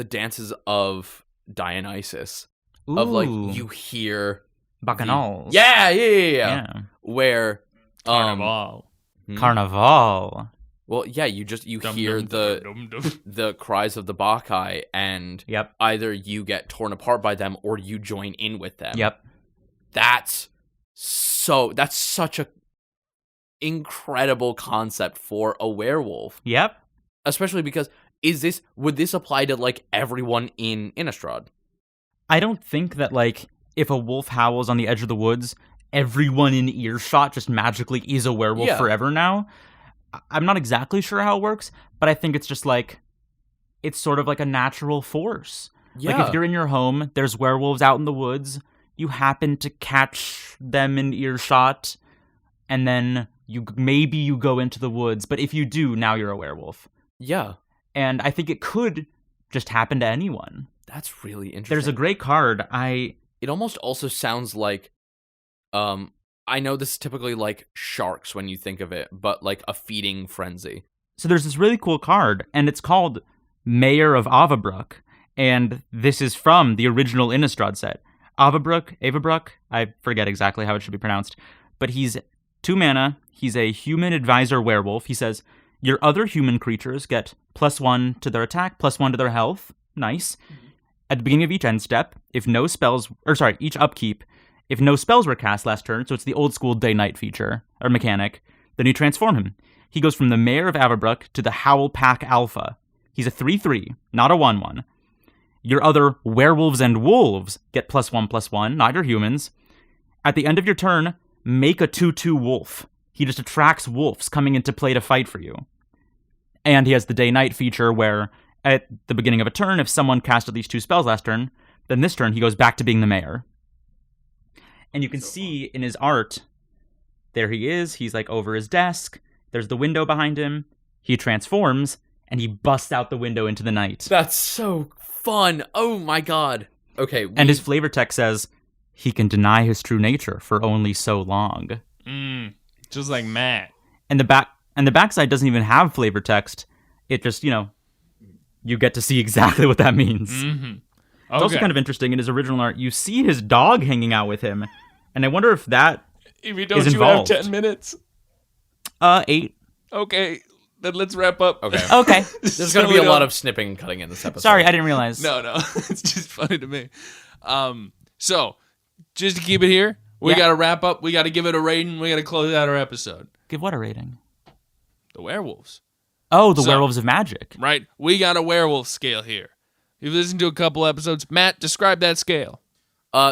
dances of Dionysus. Ooh. Of like you hear Bacchanals. Yeah. Where Carnival. Carnival. Well, yeah, you hear the cries of the Bacchae, and either you get torn apart by them or you join in with them. Yep. That's such a incredible concept for a werewolf. Yep. Especially because would this apply to like everyone in Innistrad? I don't think that like if a wolf howls on the edge of the woods, everyone in earshot just magically is a werewolf forever now. I'm not exactly sure how it works, but I think it's just like, it's sort of like a natural force. Yeah. Like if you're in your home, there's werewolves out in the woods, you happen to catch them in earshot, and then you go into the woods, but if you do, now you're a werewolf. Yeah. And I think it could just happen to anyone. That's really interesting. There's a great card. It almost also sounds like, I know this is typically like sharks when you think of it, but like a feeding frenzy. So there's this really cool card, and it's called Mayor of Avabruck, and this is from the original Innistrad set. Avabruck, I forget exactly how it should be pronounced, but he's 2 mana, he's a human advisor werewolf. He says, your other human creatures get +1 to their attack, +1 to their health. Nice. At the beginning of each end step, each upkeep, if no spells were cast last turn, so it's the old school day-night feature, or mechanic, then you transform him. He goes from the Mayor of Avabruck to the Howl Pack Alpha. He's a 3/3, not a 1/1. Your other werewolves and wolves get +1/+1, not your humans. At the end of your turn, make a 2/2 wolf. He just attracts wolves coming into play to fight for you. And he has the day-night feature where, at the beginning of a turn, if someone cast at least 2 spells last turn, then this turn he goes back to being the mayor. And you can see in his art, there he is, he's like over his desk, there's the window behind him, he transforms, and he busts out the window into the night. That's so fun! Oh my god! Okay. And his flavor text says, he can deny his true nature for only so long. Just like Matt. And the backside doesn't even have flavor text. It just, you get to see exactly what that means. Mm-hmm. It's also kind of interesting in his original art. You see his dog hanging out with him, and I wonder if that Evie, don't is you involved. have 10 minutes? 8. Okay, then let's wrap up. Okay. There's going to be a lot of snipping and cutting in this episode. Sorry, I didn't realize. No, it's just funny to me. So, just to keep it here, we got to wrap up. We got to give it a rating. We got to close out our episode. Give what a rating? The werewolves. Oh, the werewolves of magic. Right. We got a werewolf scale here. You've listened to a couple episodes. Matt, describe that scale.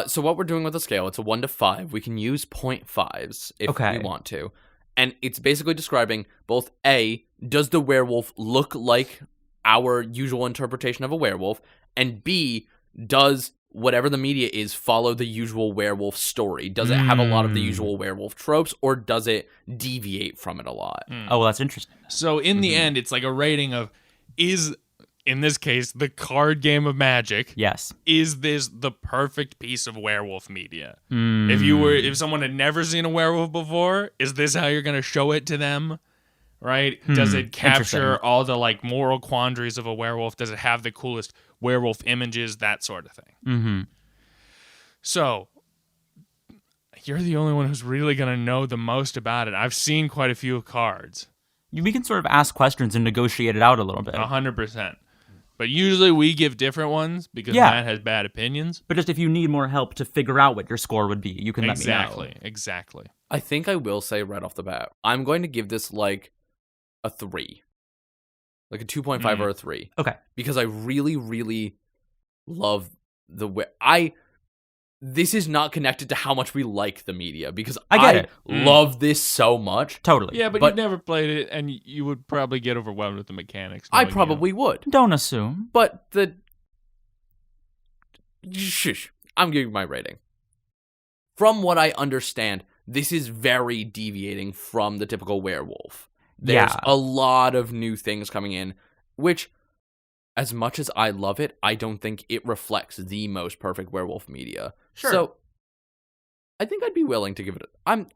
So what we're doing with the scale, it's a 1 to 5. We can use 0.5s if we want to. And it's basically describing both A, does the werewolf look like our usual interpretation of a werewolf? And B, does whatever the media is follow the usual werewolf story? Does it have a lot of the usual werewolf tropes, or does it deviate from it a lot? Oh, well, that's interesting. So in the end, it's like a rating of, in this case, the card game of Magic. Yes. Is this the perfect piece of werewolf media? If someone had never seen a werewolf before, is this how you're going to show it to them? Right? Does it capture all the like moral quandaries of a werewolf? Does it have the coolest werewolf images? That sort of thing. Mm-hmm. So, you're the only one who's really going to know the most about it. I've seen quite a few cards. We can sort of ask questions and negotiate it out a little bit. 100%. But usually we give different ones because Yeah. Matt has bad opinions. But just if you need more help to figure out what your score would be, you can let me know. Exactly. I think I will say right off the bat, I'm going to give this like a 3. Like a 2.5 or a 3. Okay. Because I really, really love the way this is not connected to how much we like the media because I get it. love this so much. Totally. Yeah, but you've never played it, and you would probably get overwhelmed with the mechanics. I knowing probably would. Don't assume. But shush, I'm giving my rating. From what I understand, this is very deviating from the typical werewolf. There's a lot of new things coming in, which, as much as I love it, I don't think it reflects the most perfect werewolf media. Sure. So, I think I'd be willing to give it. I'm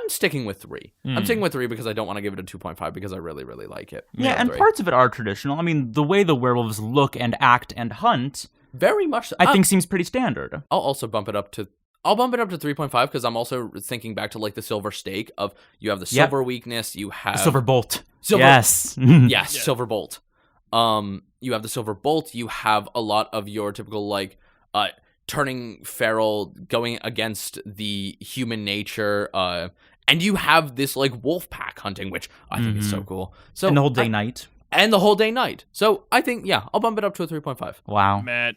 sticking with 3. I'm sticking with 3 because I don't want to give it a 2.5 because I really, really like it. Yeah, and 3. parts of it are traditional. I mean, the way the werewolves look and act and hunt, Very much so. I think seems pretty standard. I'll also bump it up to 3.5 because I'm also thinking back to like the silver stake of you have the silver weakness, you have The silver bolt. Silver- Yes. yes, silver bolt. You have the silver bolt, you have a lot of your typical like turning feral, going against the human nature, and you have this like wolf pack hunting, which I think is so cool. So And the whole day night. And the whole day night. So I think I'll bump it up to a 3.5. Wow. Matt,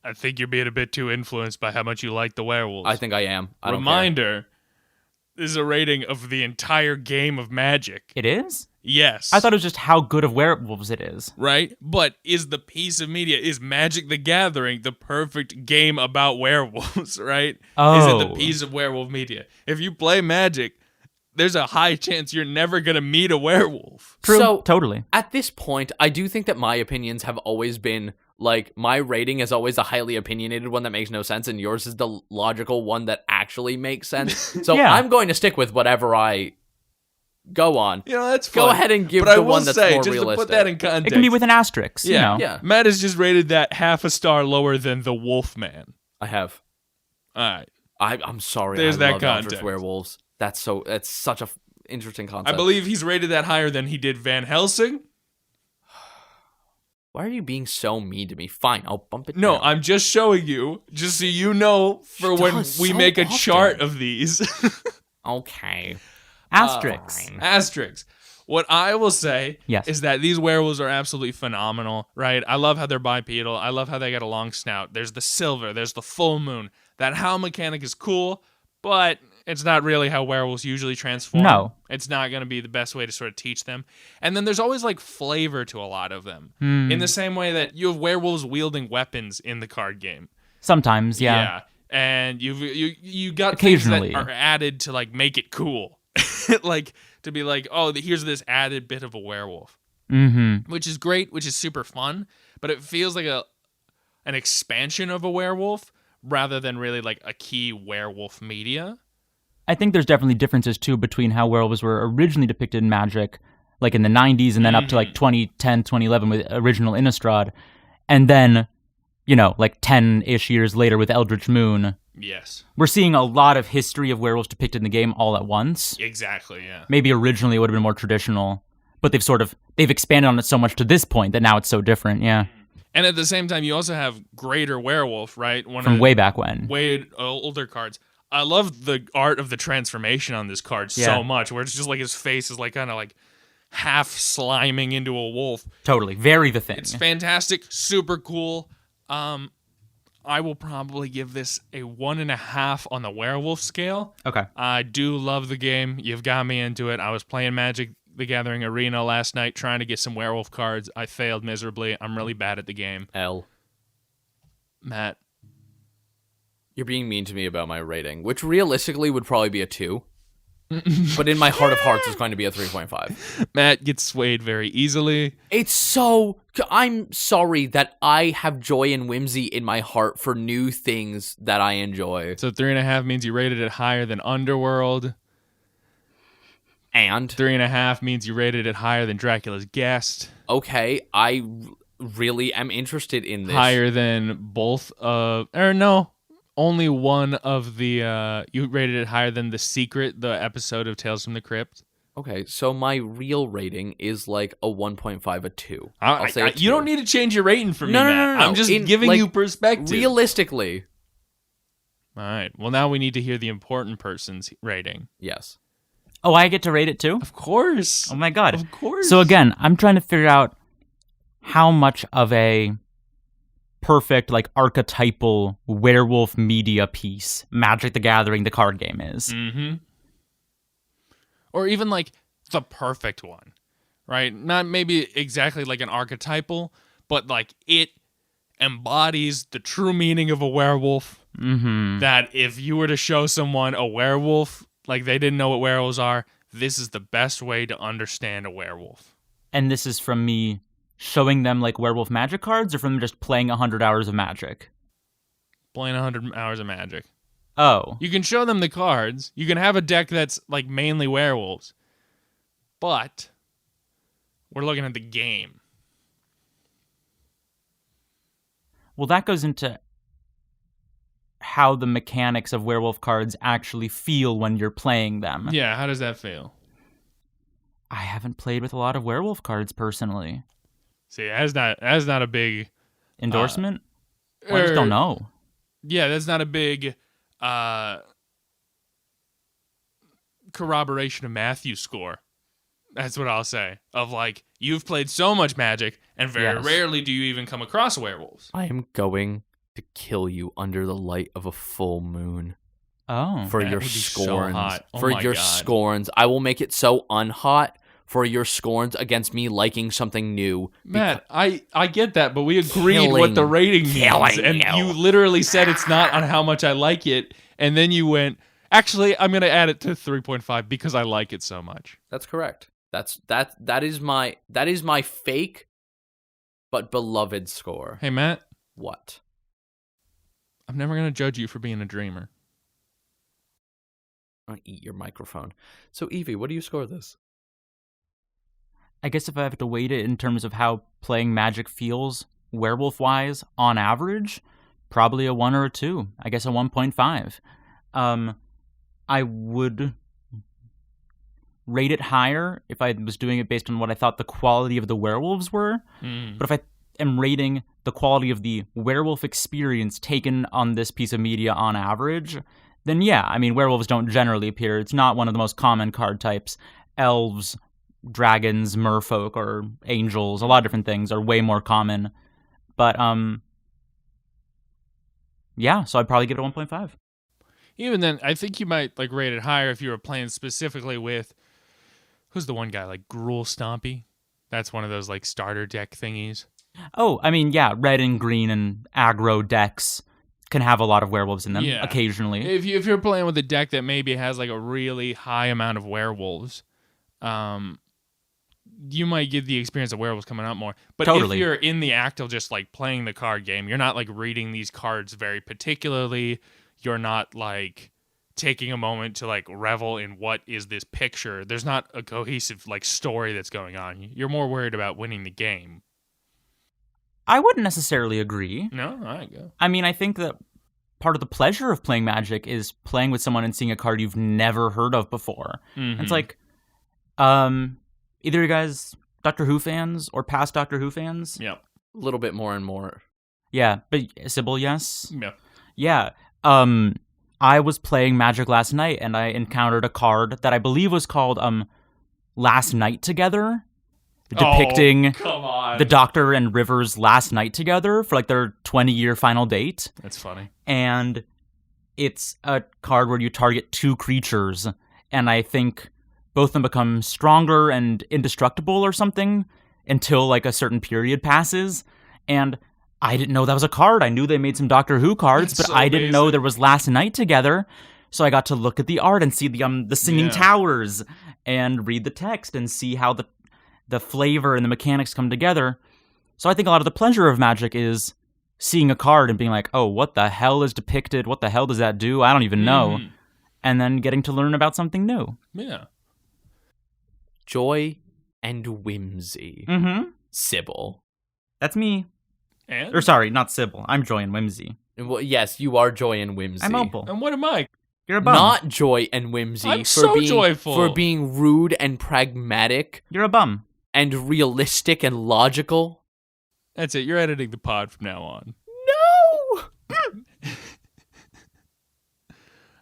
I think you're being a bit too influenced by how much you like the werewolves. I think I am. I don't care. Reminder, this is a rating of the entire game of Magic. It is? Yes. I thought it was just how good of werewolves it is. Right? But is the piece of media, is Magic the Gathering the perfect game about werewolves, right? Is it the Oh. piece of werewolf media? If you play Magic, there's a high chance you're never going to meet a werewolf. True. So, Totally. At this point, I do think that my opinions have always been like my rating is always a highly opinionated one that makes no sense, and yours is the logical one that actually makes sense. So Yeah. I'm going to stick with whatever I go on. You know, that's Go fun. ahead and give but I the will one that's say, more just realistic. to put that in context. It can be with an asterisk, you know. Yeah. Matt has just rated that half a star lower than the Wolfman. I have. All right. I'm sorry. There's I that love Eldritch context. Werewolves. That's such a interesting concept. I believe he's rated that higher than he did Van Helsing. Why are you being so mean to me? Fine, I'll bump it No, down. I'm just showing you, just so you know, for She when does we so make a often. chart of these. Okay. Asterisks. Asterisks. What I will say Yes. is that these werewolves are absolutely phenomenal, right? I love how they're bipedal. I love how they got a long snout. There's the silver. There's the full moon. That howl mechanic is cool, but it's not really how werewolves usually transform. No. It's not going to be the best way to sort of teach them. And then there's always like flavor to a lot of them. In the same way that you have werewolves wielding weapons in the card game. Sometimes, yeah. And you got Occasionally. things that are added to like make it cool. Like to be like, oh, here's this added bit of a werewolf. Mm-hmm. Which is great, which is super fun, but it feels like an expansion of a werewolf rather than really like a key werewolf media. I think there's definitely differences, too, between how werewolves were originally depicted in Magic, like in the 90s, and then up to like 2010, 2011 with original Innistrad, and then, you know, like 10-ish years later with Eldritch Moon. Yes. We're seeing a lot of history of werewolves depicted in the game all at once. Exactly, yeah. Maybe originally it would have been more traditional, but they've expanded on it so much to this point that now it's so different, yeah. And at the same time, you also have Greater Werewolf, right? From way back when. Way older cards. I love the art of the transformation on this card Yeah. so much, where it's just like his face is like kind of like half sliming into a wolf. Totally. Very the thing. It's fantastic, super cool. I will probably give this a 1.5 on the werewolf scale. Okay. I do love the game. You've got me into it. I was playing Magic the Gathering Arena last night trying to get some werewolf cards. I failed miserably. I'm really bad at the game. L. Matt. You're being mean to me about my rating, which realistically would probably be a 2. But in my heart of hearts, it's going to be a 3.5. Matt gets swayed very easily. I'm sorry that I have joy and whimsy in my heart for new things that I enjoy. So 3.5 means you rated it higher than Underworld. And 3.5 means you rated it higher than Dracula's Guest. okay, I really am interested in this. Higher than both of... Or no, only one of the... you rated it higher than The Secret, the episode of Tales from the Crypt. Okay, so my real rating is like a 1.5, a 2. You don't need to change your rating for me, No. Matt. I'm just giving you perspective. Realistically. All right. Well, now we need to hear the important person's rating. Yes. Oh, I get to rate it too? Of course. Oh my god. Of course. So again, I'm trying to figure out how much of a perfect, like, archetypal werewolf media piece Magic the Gathering, the card game, is. Mm-hmm. Or even, like, the perfect one, right? Not maybe exactly like an archetypal, but, like, it embodies the true meaning of a werewolf. Mm-hmm. That if you were to show someone a werewolf, like they didn't know what werewolves are, this is the best way to understand a werewolf. And this is from me showing them, like, werewolf magic cards, or from them just playing 100 hours of Magic? Playing 100 hours of Magic. Oh. You can show them the cards. You can have a deck that's, like, mainly werewolves. But we're looking at the game. Well, that goes into how the mechanics of werewolf cards actually feel when you're playing them. Yeah, how does that feel? I haven't played with a lot of werewolf cards personally. See, that's not a big Endorsement? I just don't know. Yeah, that's not a big corroboration of Matthew's score. That's what I'll say. Of, like, you've played so much Magic, and very rarely do you even come across werewolves. I am going to kill you under the light of a full moon. Oh. For That your would be so scorns. hot. Oh for my your God. scorns. I will make it so unhot for your scorns against me liking something new. Matt, I get that, but we agreed what the rating means, and you literally said it's not on how much I like it, and then you went, actually, I'm going to add it to 3.5 because I like it so much. That's correct. That is my fake but beloved score. Hey, Matt, What? I'm never going to judge you for being a dreamer. I'll eat your microphone. So, Evie, what do you score this? I guess if I have to weight it in terms of how playing Magic feels, werewolf-wise, on average, probably a 1 or a 2. I guess a 1.5. I would rate it higher if I was doing it based on what I thought the quality of the werewolves were. But if I am rating the quality of the werewolf experience taken on this piece of media on average, then yeah, I mean, werewolves don't generally appear. It's not one of the most common card types. Elves, dragons, merfolk, or angels, a lot of different things are way more common. But, yeah, so I'd probably give it a 1.5. Even then, I think you might, like, rate it higher if you were playing specifically with, who's the one guy, like, Gruul Stompy? That's one of those, like, starter deck thingies. Oh, I mean, yeah, red and green and aggro decks can have a lot of werewolves in them occasionally. If you're playing with a deck that maybe has, like, a really high amount of werewolves, you might get the experience of werewolves coming out more. But Totally. if you're in the act of just, like, playing the card game, you're not, like, reading these cards very particularly. You're not, like, taking a moment to, like, revel in what is this picture. There's not a cohesive, like, story that's going on. You're more worried about winning the game. I wouldn't necessarily agree. No? All right, go. I mean, I think that part of the pleasure of playing Magic is playing with someone and seeing a card you've never heard of before. Mm-hmm. It's like, either you guys Doctor Who fans or past Doctor Who fans? Yep. A little bit more and more. Yeah, but Sybil, yes? Yeah. Yeah. I was playing Magic last night and I encountered a card that I believe was called Last Night Together, depicting come on. the Doctor and Rivers last night together for, like, their 20-year final date. That's funny. And it's a card where you target 2 creatures, and I think both of them become stronger and indestructible or something until, like, a certain period passes. And I didn't know that was a card. I knew they made some Doctor Who cards, That's but so I didn't know amazing. there was Last Night Together. So I got to look at the art and see the singing towers and read the text and see how the flavor and the mechanics come together. So I think a lot of the pleasure of Magic is seeing a card and being like, oh, what the hell is depicted? What the hell does that do? I don't even know. And then getting to learn about something new. Yeah. Joy and whimsy. Mm-hmm. Sybil. That's me. And? Or sorry, not Sybil. I'm Joy and Whimsy. Well, yes, you are Joy and whimsy. I'm Opal. And what am I? You're a bum. not joy and whimsy. I'm so joyful. For being rude and pragmatic You're a bum. and realistic and logical. That's it. You're editing the pod from now on. No!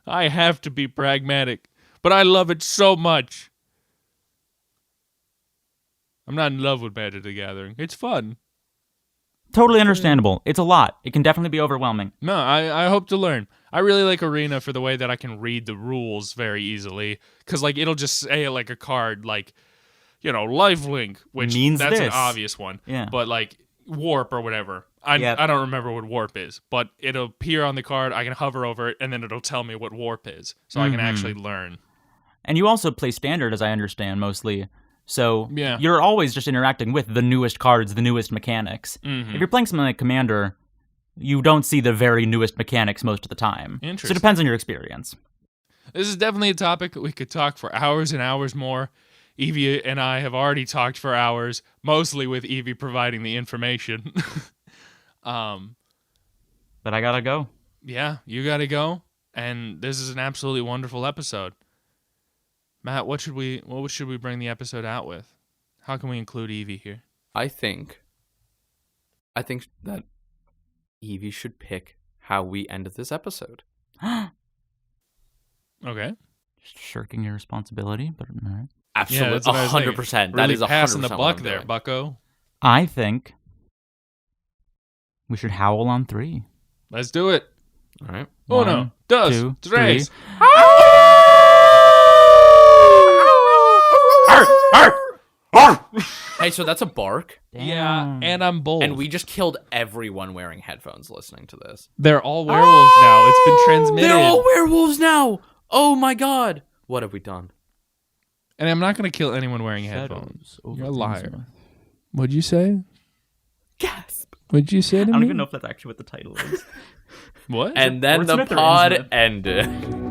I have to be pragmatic, but I love it so much. I'm not in love with Magic the Gathering. It's fun. Totally understandable. It's a lot. It can definitely be overwhelming. No, I hope to learn. I really like Arena for the way that I can read the rules very easily. Because, like, it'll just say, like, a card, like, you know, lifelink, which Means that's an this. obvious one. Yeah. But, like, warp or whatever. I don't remember what warp is. But it'll appear on the card, I can hover over it, and then it'll tell me what warp is. So I can actually learn. And you also play standard, as I understand, mostly. So Yeah. you're always just interacting with the newest cards, the newest mechanics. If you're playing something like Commander, you don't see the very newest mechanics most of the time. So Interesting. it depends on your experience. This is definitely a topic that we could talk for hours and hours more. Evie and I have already talked for hours, mostly with Evie providing the information. But I gotta go. Yeah, you gotta go. And this is an absolutely wonderful episode. Matt, what should we bring the episode out with? How can we include Evie here? I think that Evie should pick how we end this episode. Okay. Just shirking your responsibility, but all right. Absolutely, that's what I was thinking. 100%. Really That is 100% passing the what buck I'm there, doing. bucko. I think we should howl on 3. Let's do it. All right. Uno, 1, dos, 2, tres. 3. Hey, so that's a bark, Yeah, and I'm bold. and we just killed everyone wearing headphones listening to this. They're all werewolves now. It's been transmitted. They're all werewolves now. Oh my god, what have we done? And I'm not going to kill anyone wearing headphones. You're a liar. What'd you say? Gasp. What'd you say to me? I don't even know if that's actually what the title is. What? And then the Wordsmith or pod Innsmouth? ended.